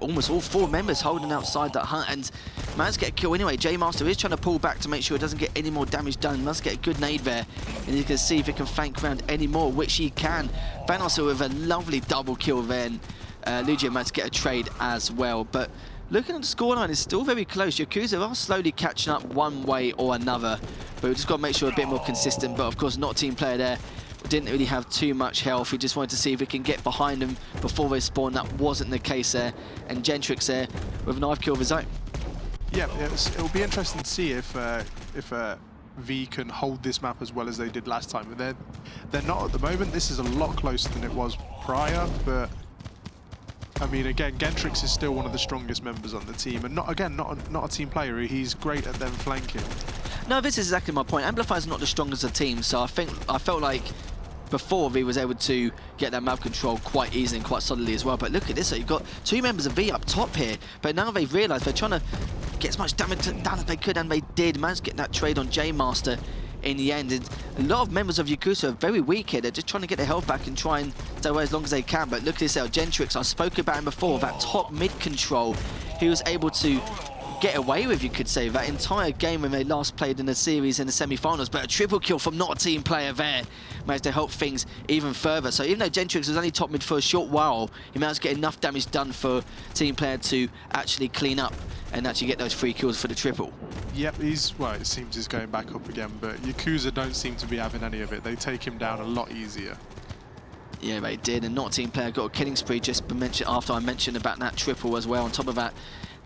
almost all four members holding outside that hut, and managed to get a kill anyway. J Master is trying to pull back to make sure it doesn't get any more damage done. Must get a good nade there, and you can see if he can flank around any more, which he can. Vanosa with a lovely double kill there, and Lugia managed to get a trade as well. But looking at the scoreline, it's still very close. Yakuza are slowly catching up one way or another, but we've just got to make sure we're a bit more consistent. But of course, not a team player there. Didn't really have too much health. We just wanted to see if we can get behind them before they spawn. That wasn't the case there. And Gentrix there with a knife kill of his own. Yeah, it'll be interesting to see if V can hold this map as well as they did last time. But they're not at the moment. This is a lot closer than it was prior. But I mean, again, Gentrix is still one of the strongest members on the team, and not a team player. He's great at them flanking. No, this is exactly my point. Amplifier's not the strongest of the team, so I felt like before V was able to get that map control quite easily and quite solidly as well. But look at this, so you've got two members of V up top here, but now they've realised they're trying to get as much damage done as they could, and they did manage to get that trade on J Master in the end. And a lot of members of Yakuza are very weak here. They're just trying to get their health back and try and stay away as long as they can. But look at this, Gentrix, I spoke about him before, that top mid control he was able to get away with, you could say, that entire game when they last played in the series in the semi-finals. But a triple kill from not a team player there managed to help things even further. So even though Gentrix was only top mid for a short while, he managed to get enough damage done for team player to actually clean up and actually get those 3 kills for the triple. Yep, well, it seems he's going back up again, but Yakuza don't seem to be having any of it. They take him down a lot easier. Yeah, they did, and not a team player got a killing spree just after I mentioned about that triple as well. On top of that,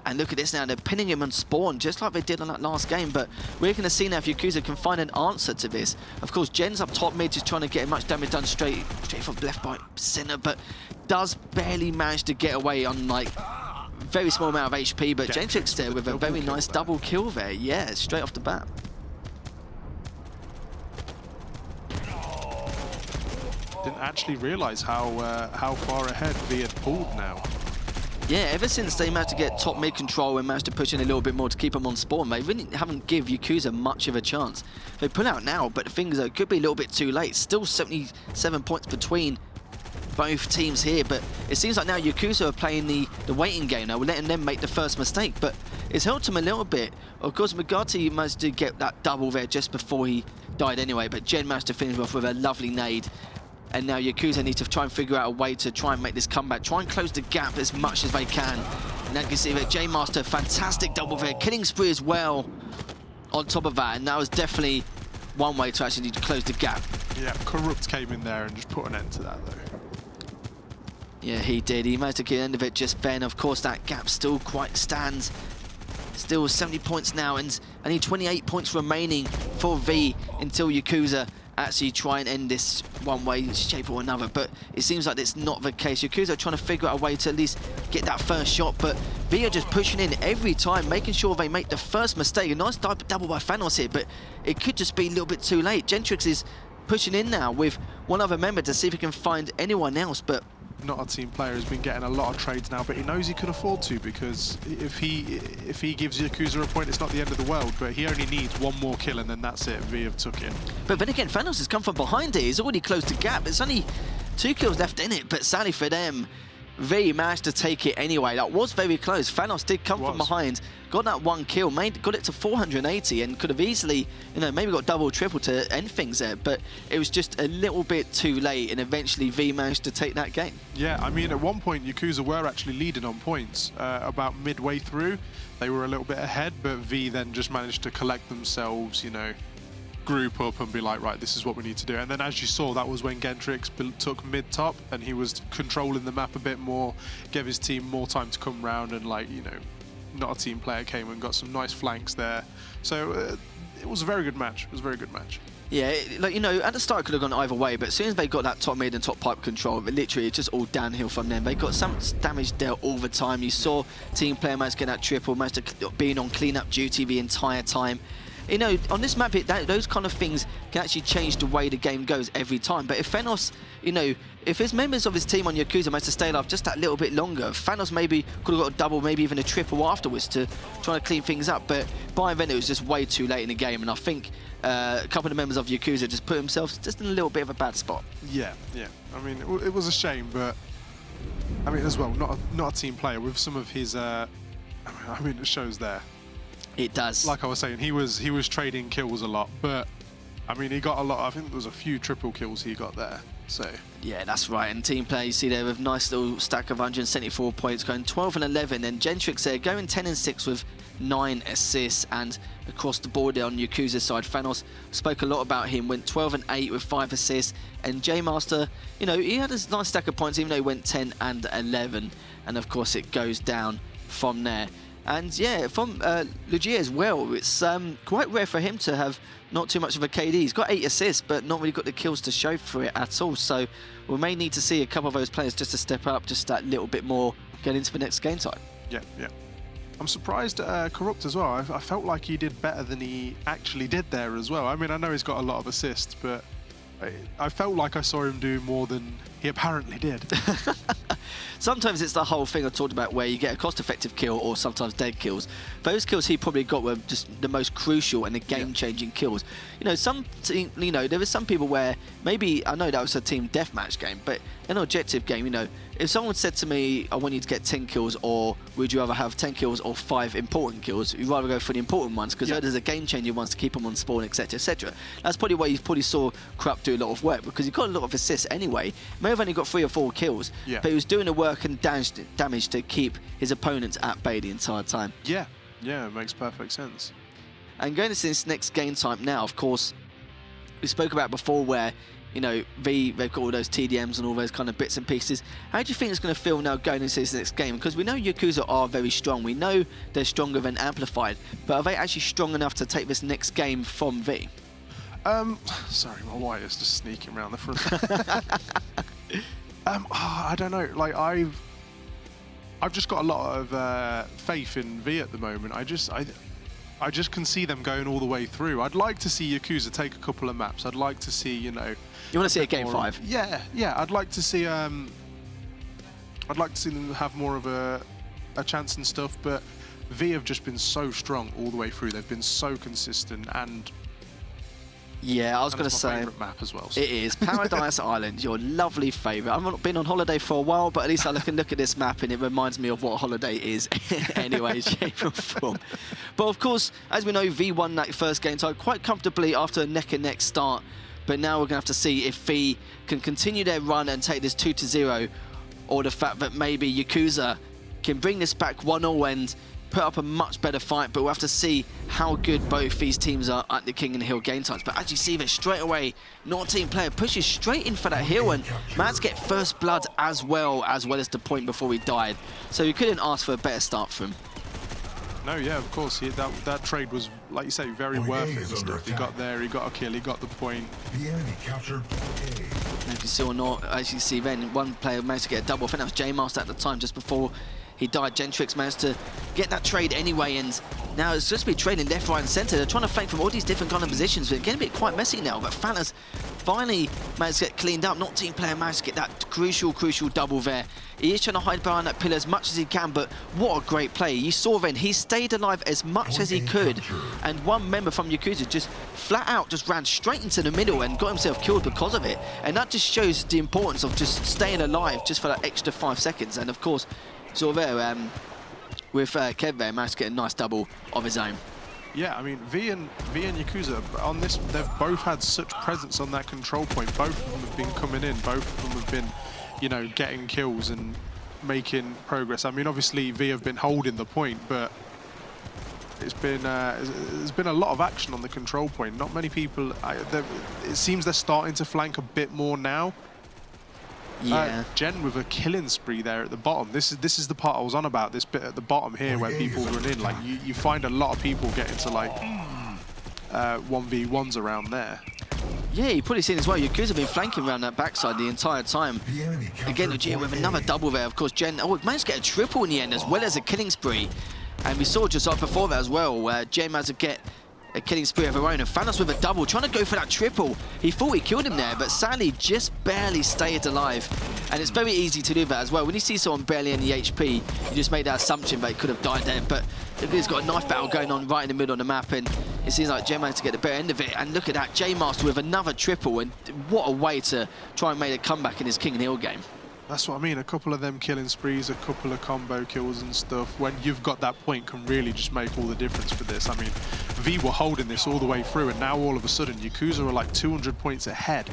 and look at this now, they're pinning him on spawn just like they did on that last game. But we're going to see now if Yakuza can find an answer to this. Of course, Jen's up top mid, just trying to get as much damage done straight from left by center, but does barely manage to get away on like very small amount of HP. But Gentrix there with a very nice double kill there. Yeah, straight off the bat. Didn't actually realise how far ahead V had pulled now. Yeah, ever since they managed to get top mid control and managed to push in a little bit more to keep them on spawn, they really haven't give Yakuza much of a chance. They pull out now, but the thing is, it could be a little bit too late. Still 77 points between both teams here, but it seems like now Yakuza are playing the waiting game now. We're letting them make the first mistake, but it's helped them a little bit. Of course, Mugati managed to get that double there just before he died anyway, but Jen managed to finish off with a lovely nade. And now Yakuza need to try and figure out a way to try and make this comeback, try and close the gap as much as they can. And now you can see that J Master, fantastic double there, killing spree as well on top of that. And that was definitely one way to actually close the gap. Yeah, Corrupt came in there and just put an end to that though. Yeah, he did. He managed to get the end of it just then. Of course, that gap still quite stands. Still 70 points now, and only 28 points remaining for V until Yakuza actually try and end this one way, shape or another. But it seems like it's not the case. Yakuza are trying to figure out a way to at least get that first shot, but V are just pushing in every time, making sure they make the first mistake. A nice double by Thanos here, but it could just be a little bit too late. Gentrix is pushing in now with one other member to see if he can find anyone else, but not a team player has been getting a lot of trades now, but he knows he can afford to, because if he gives Yakuza a point, it's not the end of the world, but he only needs one more kill and then that's it. V have took it. But then again, Thanos has come from behind here. He's already closed the gap. There's only 2 kills left in it, but sadly for them, V managed to take it anyway. That was very close. Thanos did come from behind, got that 1 kill, got it to 480, and could have easily, you know, maybe got double, triple to end things there. But it was just a little bit too late, and eventually V managed to take that game. Yeah, I mean, at one point Yakuza were actually leading on points. About midway through, they were a little bit ahead, but V then just managed to collect themselves, you know, group up and be like, right, this is what we need to do. And then as you saw, that was when Gentrix took mid-top and he was controlling the map a bit more, gave his team more time to come round, and, like, you know, not a team player came and got some nice flanks there. So it was a very good match. It was a very good match. Yeah, like, you know, at the start it could have gone either way, but as soon as they got that top mid and top pipe control, literally it's just all downhill from them. They got some damage dealt all the time. You saw team player managed to get that triple, managed to be on clean-up duty the entire time. You know, on this map, those kind of things can actually change the way the game goes every time. But if Thanos, you know, if his members of his team on Yakuza managed to stay alive just that little bit longer, Thanos maybe could have got a double, maybe even a triple afterwards to try to clean things up. But by then, it was just way too late in the game. And I think a couple of the members of Yakuza just put themselves just in a little bit of a bad spot. Yeah, yeah. I mean, it was a shame, but I mean, as well, not a team player with some of his. I mean, it shows there. It does. Like I was saying, he was trading kills a lot, but I mean, he got a lot. I think there was a few triple kills he got there. So yeah, that's right. And team play, you see there with nice little stack of 174 points, going 12 and 11. And Gentrix there going 10 and 6 with 9 assists. And across the board there on Yakuza's side, Thanos spoke a lot about him, went 12 and 8 with 5 assists. And J Master, you know, he had a nice stack of points, even though he went 10 and 11. And of course, it goes down from there. And yeah, from Lugia as well, it's quite rare for him to have not too much of a KD. He's got 8 assists, but not really got the kills to show for it at all. So we may need to see a couple of those players just to step up just that little bit more going into the next game time. Yeah. I'm surprised at Corrupt as well. I felt like he did better than he actually did there as well. I mean, I know he's got a lot of assists, but I felt like I saw him do more than he apparently did. Sometimes it's the whole thing I talked about where you get a cost-effective kill or sometimes dead kills. Those kills he probably got were just the most crucial and the game-changing kills. You know, there are some people where maybe, I know that was a team deathmatch game, but in an objective game, you know, if someone said to me, I want you to get 10 kills, or would you rather have 10 kills or 5 important kills, you'd rather go for the important ones because there's a game-changing ones to keep them on spawn, etc, etc. That's probably why you probably saw Corrupt do a lot of work, because he got a lot of assists anyway. May have only got 3 or 4 kills, but he was doing the work and damage to keep his opponents at bay the entire time. Yeah, it makes perfect sense. And going into this next game type now, of course, we spoke about before where, you know, they've got all those TDMs and all those kind of bits and pieces. How do you think it's going to feel now going into this next game? Because we know Yakuza are very strong. We know they're stronger than Amplified, but are they actually strong enough to take this next game from V? Sorry, my wire's just sneaking around the front. I don't know. Like I've just got a lot of faith in V at the moment. I just can see them going all the way through. I'd like to see Yakuza take a couple of maps. I'd like to see, you know. You want to see a game 5? Yeah. I'd like to see. I'd like to see them have more of a chance and stuff. But V have just been so strong all the way through. They've been so consistent and. Yeah, I was going to say, map as well, so. It is Paradise Island, your lovely favourite. I've not been on holiday for a while, but at least I can look at this map and it reminds me of what holiday is anyway, shape or form. But of course, as we know, V won that first game time quite comfortably after a neck-and-neck start. But now we're going to have to see if V can continue their run and take this 2-0, or the fact that maybe Yakuza can bring this back 1-0 and put up a much better fight. But we'll have to see how good both these teams are at the King and Hill game times. But as you see there, straight away, not team player pushes straight in for that hill, and managed to get first blood as well as the point before he died. So you couldn't ask for a better start from him. No, yeah, of course. That trade was, like you say, very worth it and stuff. He got there, he got a kill, he got the point. The enemy captured A. If you see or not, as you see then, one player managed to get a double. I think that was J Master at the time, just before he died. Gentrix managed to get that trade anyway, and now it's just be trading left, right, and centre. They're trying to flank from all these different kind of positions, but it's getting a bit quite messy now. But Falas finally managed to get cleaned up. Not team player managed to get that crucial double there. He is trying to hide behind that pillar as much as he can, but what a great play. You saw then, he stayed alive as much as he could, and one member from Yakuza just flat out just ran straight into the middle and got himself killed because of it. And that just shows the importance of just staying alive just for that extra 5 seconds. And of course, so there, with Kev there, managed to get a nice double of his own. Yeah, I mean, V and Yakuza, on this, they've both had such presence on that control point. Both of them have been coming in. Both of them have been, you know, getting kills and making progress. I mean, obviously, V have been holding the point, but it's been there's been a lot of action on the control point. Not many people, it seems they're starting to flank a bit more now. Yeah. Jen with a killing spree there at the bottom. This is the part I was on about, this bit at the bottom here where people run in. Like, you find a lot of people getting to, like, 1v1s around there. Yeah, you probably seen as well, Yakuza have been flanking around that backside the entire time. Again, Lugia with another double there. Of course, Jen managed to get a triple in the end as well as a killing spree. And we saw just right before that as well, where Jen managed to get a killing spree of her own, and Thanos with a double, trying to go for that triple. He thought he killed him there, but sadly just barely stayed alive. And it's very easy to do that as well. When you see someone barely any HP, you just make that assumption that he could have died there. But he's got a knife battle going on right in the middle of the map, and it seems like J managed to get the better end of it. And look at that, J Master with another triple, and what a way to try and make a comeback in his King and Hill game. That's what I mean. A couple of them killing sprees, a couple of combo kills and stuff. When you've got that point, can really just make all the difference for this. I mean, V were holding this all the way through, and now all of a sudden, Yakuza are like 200 points ahead.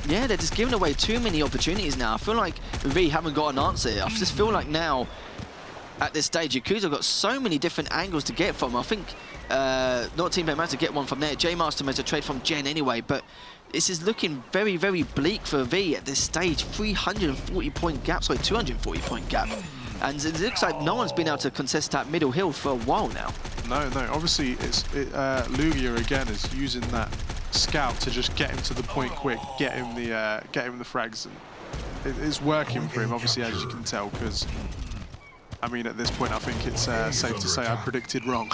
Yeah, they're just giving away too many opportunities now. I feel like V haven't got an answer. I just feel like now, at this stage, Yakuza have got so many different angles to get from. I think not Team managed to get one from there. J-Master managed to trade from Gen anyway, but this is looking very, very bleak for V at this stage. 340 point gap, sorry, 240 point gap. And it looks like no one's been able to contest that middle hill for a while now. No. Obviously, Lugia again is using that scout to just get him to the point quick, get him the frags. And it's working for him, obviously, as you can tell, because I mean, at this point, I think it's safe to say I predicted wrong.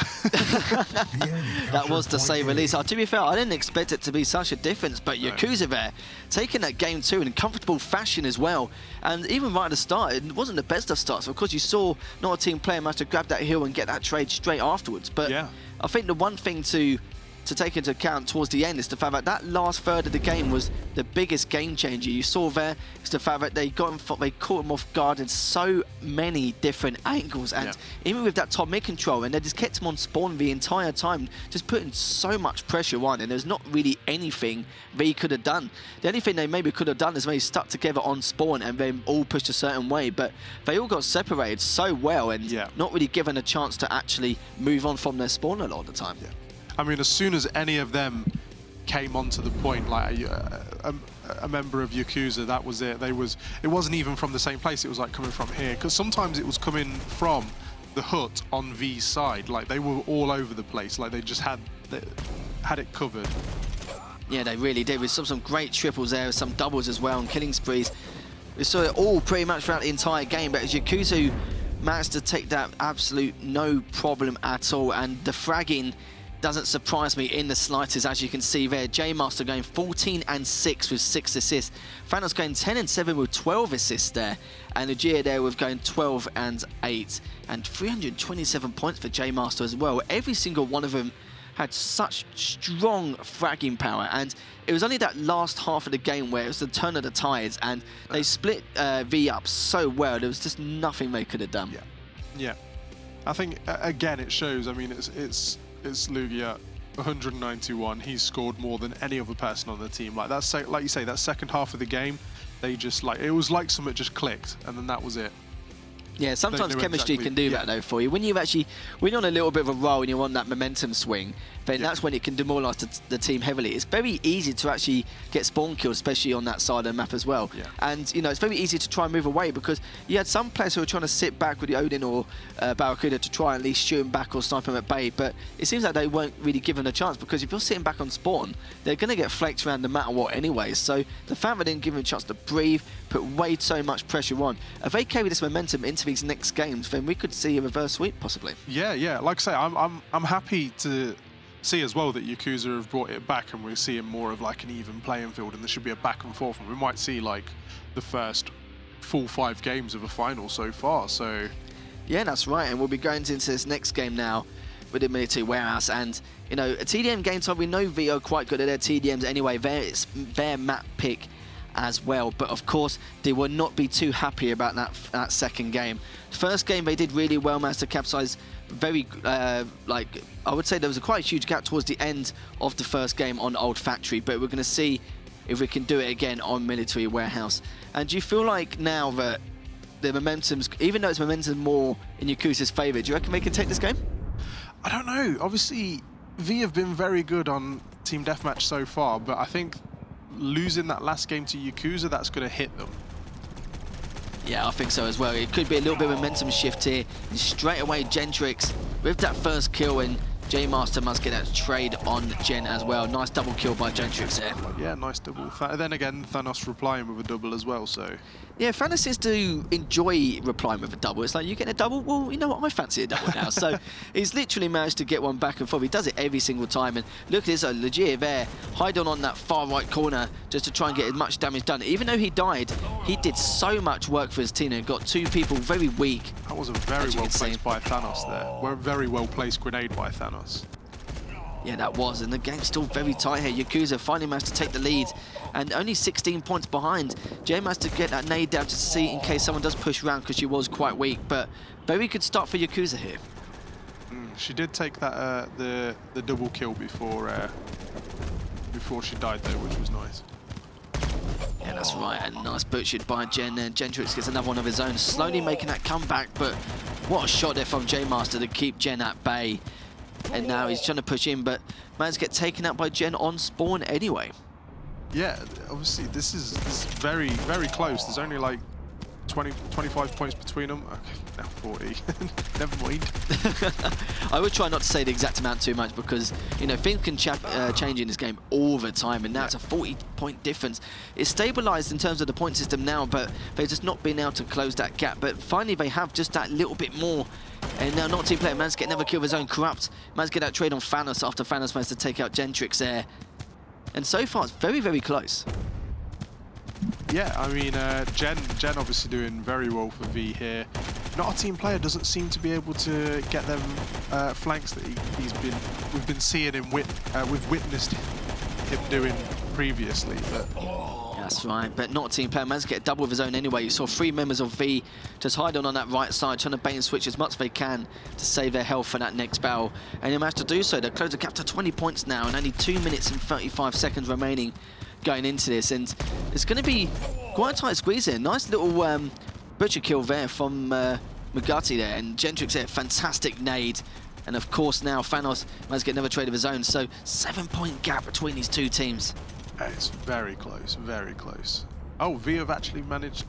That was to say the least. To be fair, I didn't expect it to be such a difference, but Yakuza there, taking that game 2 in comfortable fashion as well. And even right at the start, it wasn't the best of starts. Of course, you saw not a team player manage to grab that hill and get that trade straight afterwards. But yeah. I think the one thing to take into account towards the end is the fact that that last third of the game was the biggest game changer. You saw there is the fact that they caught him off guard in so many different angles, and even with that top mid control, and they just kept him on spawn the entire time, just putting so much pressure on, and there's not really anything they could have done. The only thing they maybe could have done is maybe stuck together on spawn and then all pushed a certain way, but they all got separated so well and not really given a chance to actually move on from their spawn a lot of the time. I mean, as soon as any of them came onto the point, like a member of Yakuza, that was it. It wasn't even from the same place. It was like coming from here, because sometimes it was coming from the hut on V's side. Like they were all over the place. Like they just had it covered. Yeah, they really did. With some great triples there, some doubles as well, and killing sprees. We saw it all pretty much throughout the entire game. But as Yakuza managed to take that absolute no problem at all, and the fragging doesn't surprise me in the slightest, as you can see there. J-Master going 14 and 6 with 6 assists. Thanos going 10 and 7 with 12 assists there. And Lugia there with going 12 and 8. And 327 points for J-Master as well. Every single one of them had such strong fragging power. And it was only that last half of the game where it was the turn of the tides. And they split V up so well. There was just nothing they could have done. Yeah. I think, again, it shows. I mean, it's Lugia, 191. He's scored more than any other person on the team. Like that's like you say, that second half of the game, they just it was like something just clicked, and then that was it. Yeah, sometimes chemistry can do that though for you. When you're on a little bit of a roll and you're on that momentum swing, then that's when it can demoralise the team heavily. It's very easy to actually get spawn kills, especially on that side of the map as well. And it's very easy to try and move away, because you had some players who were trying to sit back with the Odin or Barracuda to try and at least shoot him back or snipe him at bay, but it seems like they weren't really given a chance, because if you're sitting back on spawn, they're going to get flaked around no matter what anyway. So the fact that they didn't give him a chance to breathe, put way so much pressure on. If they carry this momentum into these next games, then we could see a reverse sweep possibly. Yeah. Like I say, I'm happy to see as well that Yakuza have brought it back, and we're seeing more of like an even playing field, and there should be a back and forth, and we might see like the first full 5 games of a final so far. So yeah, that's right, and we'll be going into this next game now with the Military Warehouse, and a TDM game time. We know V are quite good at their TDMs anyway. It's their map pick as well, but of course they will not be too happy about that second game. The first game they did really well, managed to capsize very I would say there was quite a huge gap towards the end of the first game on Old Factory, but we're going to see if we can do it again on Military Warehouse. And do you feel like now that the momentum's, even though it's momentum more in Yakuza's favour, do you reckon they can take this game? I don't know. Obviously V have been very good on Team Deathmatch so far, but I think losing that last game to Yakuza, that's going to hit them. Yeah, I think so as well. It could be a little bit of momentum shift here. And straight away, Gentrix with that first kill, and J-Master must get that trade on Gen as well. Nice double kill by Gentrix there. Yeah, nice double. Then again, Thanos replying with a double as well, so... Yeah, Thanos seems to enjoy replying with a double. It's like, you get a double? Well, you know what? I fancy a double now. So he's literally managed to get one back and forth. He does it every single time. And look at this, Legier there, hiding on that far right corner just to try and get as much damage done. Even though he died, he did so much work for his team and got 2 people very weak. That was a very well placed by Thanos there. Very well placed grenade by Thanos. Yeah, that was, and the game's still very tight here. Yakuza finally managed to take the lead, and only 16 points behind. Jay managed to get that nade down to see in case someone does push around, because she was quite weak, but very good start for Yakuza here. She did take that the double kill before she died though, which was nice. Yeah, that's right, and nice butchered by Jen, and Gentrix gets another one of his own, slowly making that comeback, but what a shot there from J-Master to keep Jen at bay. And now he's trying to push in, but managed to get taken out by Jen on spawn anyway. Yeah, obviously this is very, very close. There's only like 25 points between them. Okay, now 40. Never mind. I would try not to say the exact amount too much, because, you know, things can change in this game all the time, and now it's a 40-point difference. It's stabilized in terms of the point system now, but they've just not been able to close that gap. But finally they have just that little bit more. And now not team player managed to get another kill of his own. Corrupt managed to get that trade on Thanos after Thanos managed to take out Gentrix there. And so far it's very, very close. Yeah, I mean, Jen obviously doing very well for V here. Not a team player doesn't seem to be able to get them flanks that we've been seeing him we've witnessed him doing previously. But that's right, but not a team player managed to get a double of his own anyway. You saw 3 members of V just hiding on that right side, trying to bait and switch as much as they can to save their health for that next battle. And they managed to do so. They closed the gap to 20 points now, and only 2 minutes and 35 seconds remaining going into this. And it's going to be quite a tight squeeze here. Nice little butcher kill there from Mugati there, and Gentrix there, fantastic nade. And of course now Thanos managed to get another trade of his own, so 7-point gap between these two teams. It's very close, very close. Oh, V have actually managed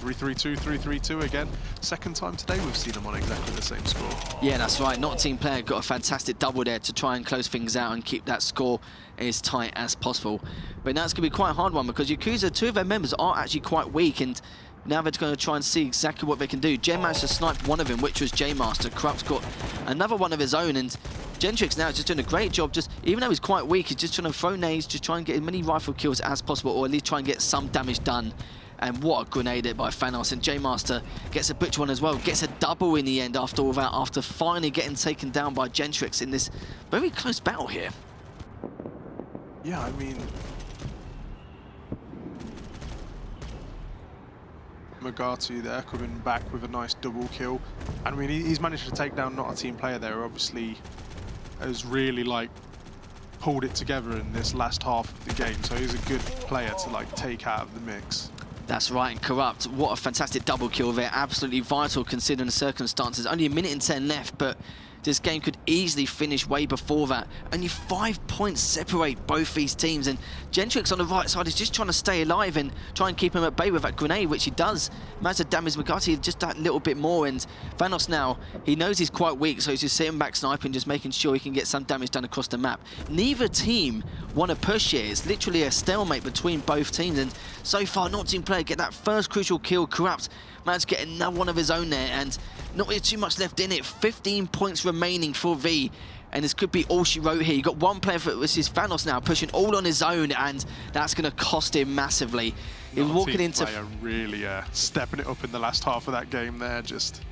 3-3-2, 3-3-2 again. Second time today we've seen them on exactly the same score. Yeah, that's right. Not team player got a fantastic double there to try and close things out and keep that score as tight as possible. But now it's going to be quite a hard one, because Yakuza, 2 of their members are actually quite weak, and now they're going to try and see exactly what they can do. Jen managed to snipe one of them, which was J-Master. Corrupt's got another one of his own, and Gentrix now is just doing a great job. Just even though he's quite weak, he's just trying to throw nades, just try and get as many rifle kills as possible, or at least try and get some damage done. And what a grenade there by Thanos, and J-Master gets a butcher one as well, gets a double in the end after all that, after finally getting taken down by Gentrix in this very close battle here. Yeah, I mean, Mugati there coming back with a nice double kill. I mean, he's managed to take down not a team player there, obviously has really like pulled it together in this last half of the game, so he's a good player to like take out of the mix. That's right, and Corrupt, what a fantastic double kill there, absolutely vital considering the circumstances. Only a minute and 10 left, but this game could easily finish way before that. Only 5 points separate both these teams, and Gentrix on the right side is just trying to stay alive and try and keep him at bay with that grenade, which he does. Managed to damage Mugati just that little bit more, and Thanos now, he knows he's quite weak, so he's just sitting back sniping, just making sure he can get some damage done across the map. Neither team want to push here. It's literally a stalemate between both teams, and so far, not team player get that first crucial kill. Corrupt managed to get another one of his own there, and not really too much left in it. 15 points remaining for V, and this could be all she wrote here. You got one player, this is Thanos now, pushing all on his own, and that's going to cost him massively. He's walking into... really stepping it up in the last half of that game there, just...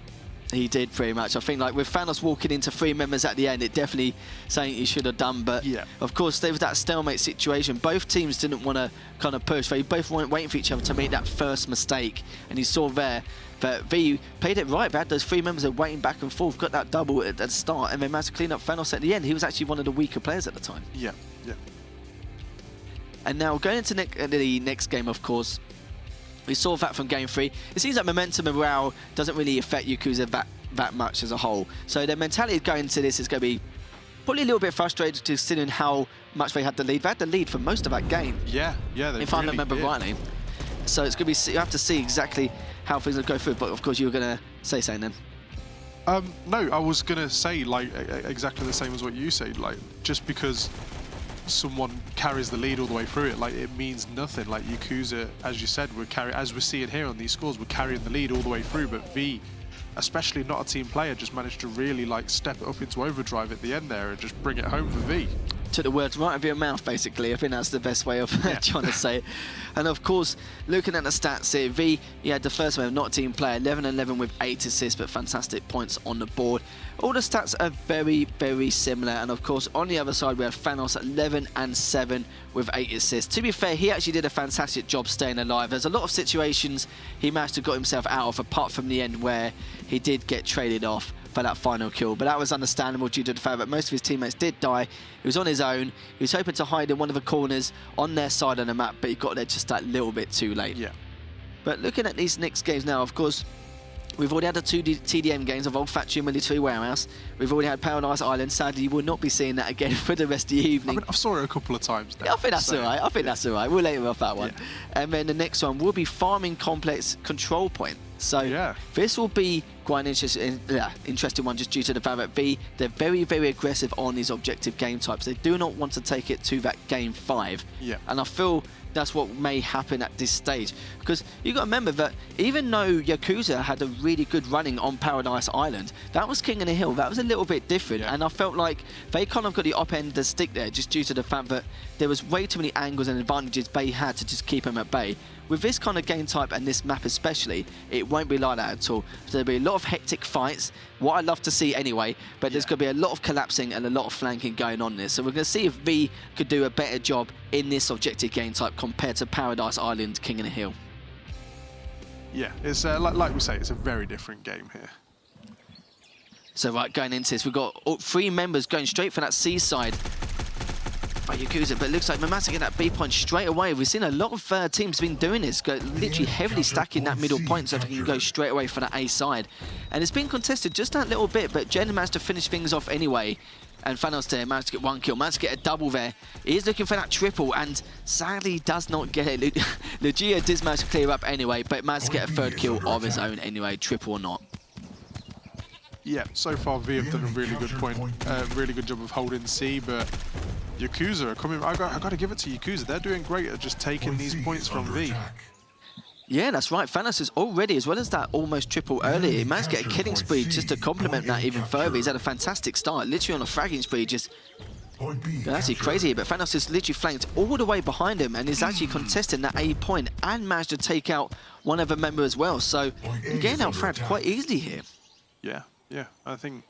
He did pretty much. I think like with Thanos walking into 3 members at the end, it definitely something he should have done. But yeah, of course, there was that stalemate situation. Both teams didn't want to kind of push. They both weren't waiting for each other to make that first mistake. And you saw there that V played it right. They had those 3 members are waiting back and forth, got that double at the start, and they managed to clean up Thanos at the end. He was actually one of the weaker players at the time. Yeah, yeah. And now going into the next game, of course, we saw that from Game 3. It seems like momentum and morale doesn't really affect Yakuza that much as a whole. So their mentality going into this is going to be probably a little bit frustrated considering how much they had the lead. They had the lead for most of that game. Yeah, they if I remember rightly. So it's going to be, you have to see exactly how things will go through. But of course, you were going to say something then. No, I was going to say like exactly the same as what you said. Like just because someone carries the lead all the way through it, like it means nothing. Like Yakuza, as you said, as we're seeing here on these scores, we're carrying the lead all the way through, but V, especially not a team player, just managed to really like step it up into overdrive at the end there and just bring it home for V. Took the words right out of your mouth, basically. I think that's the best way of trying to say it. And of course, looking at the stats here, V, he had the first one, not team player, 11-11 with 8 assists, but fantastic points on the board. All the stats are very, very similar. And of course, on the other side, we have Thanos 11-7 with 8 assists. To be fair, he actually did a fantastic job staying alive. There's a lot of situations he managed to got himself out of, apart from the end where he did get traded off for that final kill, but that was understandable due to the fact that most of his teammates did die. He was on his own. He was hoping to hide in one of the corners on their side of the map, but he got there just that little bit too late. Yeah. But looking at these next games now, of course, we've already had the 2 TDM games of Old Factory and Military Warehouse. We've already had Paradise Island. Sadly, you will not be seeing that again for the rest of the evening. I mean, I've saw it a couple of times now. Yeah, I think that's all right. I think that's all right. We'll let him off that one. Yeah. And then the next one will be Farming Complex Control Point. So this will be quite an interesting one, just due to the fact that V, they're very, very aggressive on these objective game types. They do not want to take it to that game 5. Yeah. And I feel that's what may happen at this stage, because you got to remember that even though Yakuza had a really good running on Paradise Island, that was King of the Hill. That was a little bit different, and I felt like they kind of got the up end of the stick there, just due to the fact that there was way too many angles and advantages they had to just keep them at bay. With this kind of game type and this map especially, it won't be like that at all. So there'll be a lot of hectic fights, what I love to see anyway, but there's going to be a lot of collapsing and a lot of flanking going on there. So we're going to see if V could do a better job in this objective game type compared to Paradise Island, King of the Hill. Yeah, it's like we say, it's a very different game here. So right, going into this, we've got 3 members going straight for that C side by Yakuza, but it looks like Mamata get that B point straight away. We've seen a lot of teams been doing this, literally heavily stacking that middle point so they can go straight away for that A side. And it's been contested just that little bit, but Jen managed to finish things off anyway. And Thanos there managed to get 1 kill, managed to get a double there. He is looking for that triple, and sadly does not get it. Lugia did manage to clear up anyway, but managed to get a 3rd kill of his own anyway, triple or not. Yeah, so far V have done a really good really good job of holding C, but Yakuza are coming. I got to give it to Yakuza. They're doing great at just taking these points from V. Yeah, that's right. Thanos is already, as well as that almost triple earlier, he managed to get a killing spree just to complement that even further. He's had a fantastic start, literally on a fragging spree, just actually crazy. But Thanos is literally flanked all the way behind him and is actually contesting that A point and managed to take out one other member as well. So you're getting out fragged quite easily here. Yeah, I think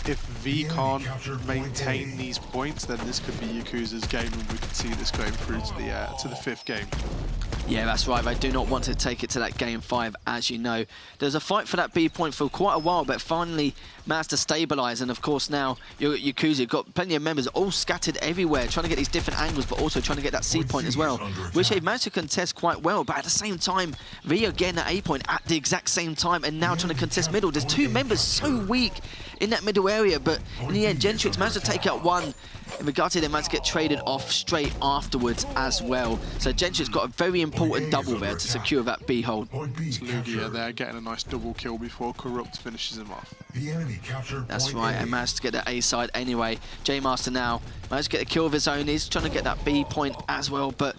if V can't maintain these points, then this could be Yakuza's game, and we could see this going through to the 5th game. Yeah, that's right. They do not want to take it to that game 5, as you know. There's a fight for that B point for quite a while, but finally managed to stabilise. And of course now, Yakuza got plenty of members all scattered everywhere, trying to get these different angles, but also trying to get that C point as well, which they've managed to contest quite well. But at the same time, V are getting that A point at the exact same time, and now trying to contest middle. There's 2 members so weak in that middle area, but in the end, Gentrix managed to take out 1. In regard to they managed to get traded off straight afterwards as well. So Gentrix got a very important double there to secure that B hold. It's Lugia there getting a nice double kill before Corrupt finishes him off. That's right, and managed to get the A side anyway. J-Master now managed to get a kill of his own. He's trying to get that B point as well, but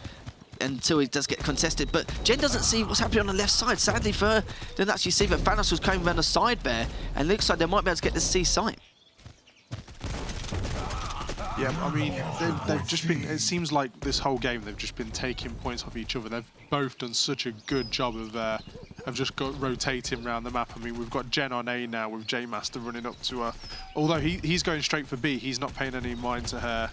until he does get contested. But Jen doesn't see what's happening on the left side. Sadly for her, didn't actually see that Thanos was coming around the side there, and looks like they might be able to get the C site. Yeah, I mean, they've just been, it seems like this whole game they've just been taking points off each other. They've both done such a good job of just rotating around the map. I mean, we've got Jen on A now with J-Master running up to her. Although he's going straight for B, he's not paying any mind to her.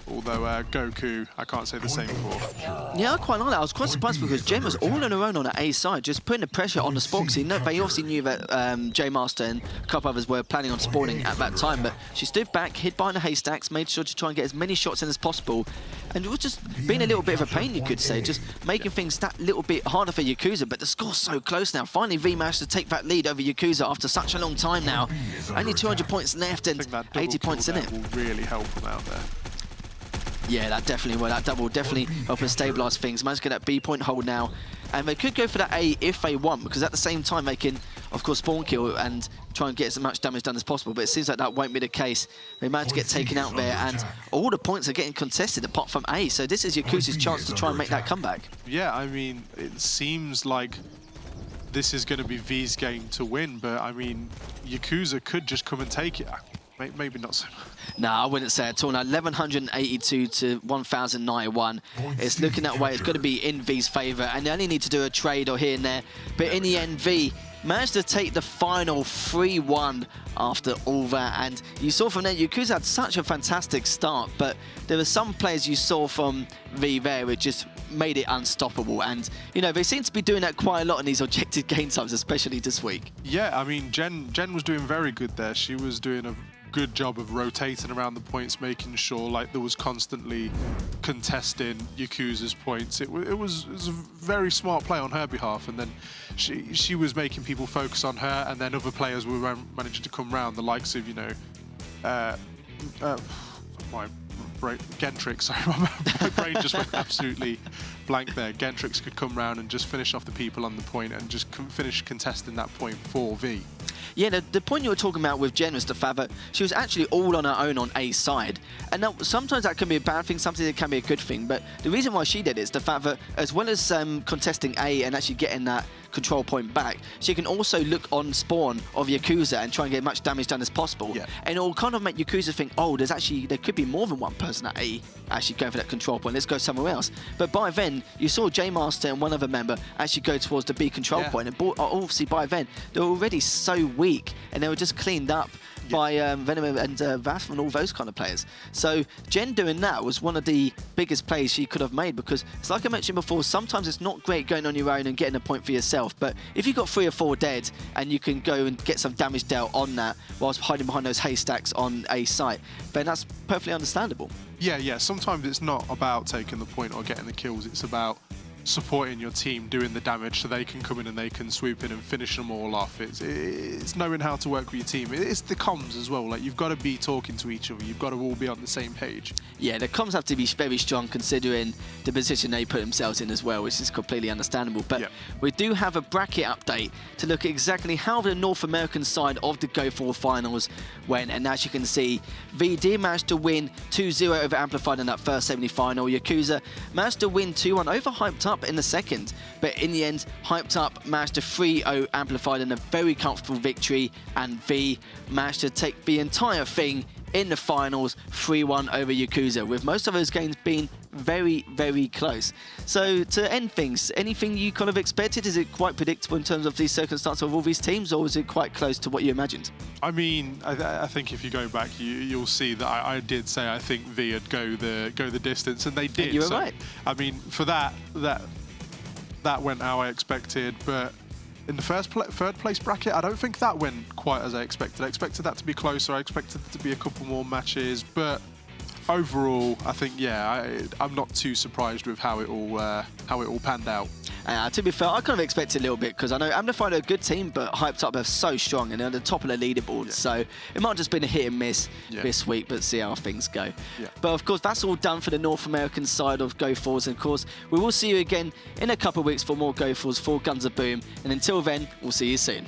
Although Goku, I can't say the same for. Yeah, I quite like that. I was quite surprised because Jen was all on her own on the A side, just putting the pressure on the spawn. They obviously knew that J-Master and a couple others were planning on spawning at that time, but she stood back, hid behind the haystacks, made sure to try and get as many shots in as possible, and it was just being a little bit of a pain, you could say, just making things that little bit harder for Yakuza, but the score's so close now. Finally, V managed to take that lead over Yakuza after such a long time now. Only 200 points left and 80 points in it. Will really help them out there. Yeah, that definitely will. That double definitely help them stabilise things. Managed to get that B point hold now. And they could go for that A if they want, because at the same time they can, of course, spawn kill and try and get as much damage done as possible. But it seems like that won't be the case. They managed to get taken out there, and all the points are getting contested apart from A. So this is Yakuza's chance to try and make that comeback. Yeah, I mean, it seems like this is going to be V's game to win, but I mean, Yakuza could just come and take it. Maybe not so much. No, I wouldn't say at all. Now, 1,182 to 1,091. It's looking that way. It's going to be in V's favour, and they only need to do a trade or here and there. But in the end, V managed to take the final 3-1 after all that. And you saw from there, Yakuza had such a fantastic start, but there were some players you saw from V there which just made it unstoppable. And, you know, they seem to be doing that quite a lot in these objective game times, especially this week. Yeah, I mean, Jen was doing very good there. She was doing a good job of rotating around the points, making sure like there was constantly contesting Yakuza's points. It was a very smart play on her behalf, and then she was making people focus on her, and then other players were managing to come round, the likes of, you know, Gentrix. Sorry, my brain just went absolutely blank there. Gentrix could come round and just finish off the people on the point and just finish contesting that point for V. Yeah, the point you were talking about with Jen was the fact that she was actually all on her own on A side. And now, sometimes that can be a bad thing, sometimes it can be a good thing. But the reason why she did it is the fact that as well as contesting A and actually getting that control point back, she can also look on spawn of Yakuza and try and get as much damage done as possible. Yeah. And it will kind of make Yakuza think, oh, there could be more than one person at A actually going for that control point. Let's go somewhere else. But by then, you saw J Master and one other member actually go towards the B control point. And obviously by then, they were already so weak and they were just cleaned up by Venom and Vasf and all those kind of players. So Jen doing that was one of the biggest plays she could have made, because it's like I mentioned before, sometimes it's not great going on your own and getting a point for yourself, but if you've got 3 or 4 dead and you can go and get some damage dealt on that whilst hiding behind those haystacks on a site, then that's perfectly understandable. Yeah, sometimes it's not about taking the point or getting the kills, it's about supporting your team, doing the damage so they can come in and they can swoop in and finish them all off. It's knowing how to work with your team. It's the comms as well. Like, you've got to be talking to each other. You've got to all be on the same page. Yeah, the comms have to be very strong considering the position they put themselves in as well, which is completely understandable. But we do have a bracket update to look at exactly how the North American side of the GO4 finals went. And as you can see, V did manage to win 2-0 over Amplified in that first semi-final. Yakuza managed to win 2-1 over Hyped Up in the second, but in the end, Hyped Up managed to 3-0 Amplified in a very comfortable victory, and V managed to take the entire thing in the finals 3-1 over Yakuza, with most of those games being very, very close. So to end things, anything you kind of expected? Is it quite predictable in terms of the circumstance of all these teams, or was it quite close to what you imagined? I mean, I think if you go back, you'll see that I did say I think V would go the distance, and they did. And you were right. I mean, for that went how I expected, but in the third place bracket, I don't think that went quite as I expected. I expected that to be closer. I expected it to be a couple more matches, but overall, I think, yeah, I'm not too surprised with how it all panned out. To be fair, I kind of expected a little bit, because I know Amplified are a good team, but Hyped Up are so strong and they're at the top of the leaderboard. So it might have just been a hit and miss this week, but see how things go. But of course, that's all done for the North American side of GO4s. And of course, we will see you again in a couple of weeks for more GO4s for Guns of Boom. And until then, we'll see you soon.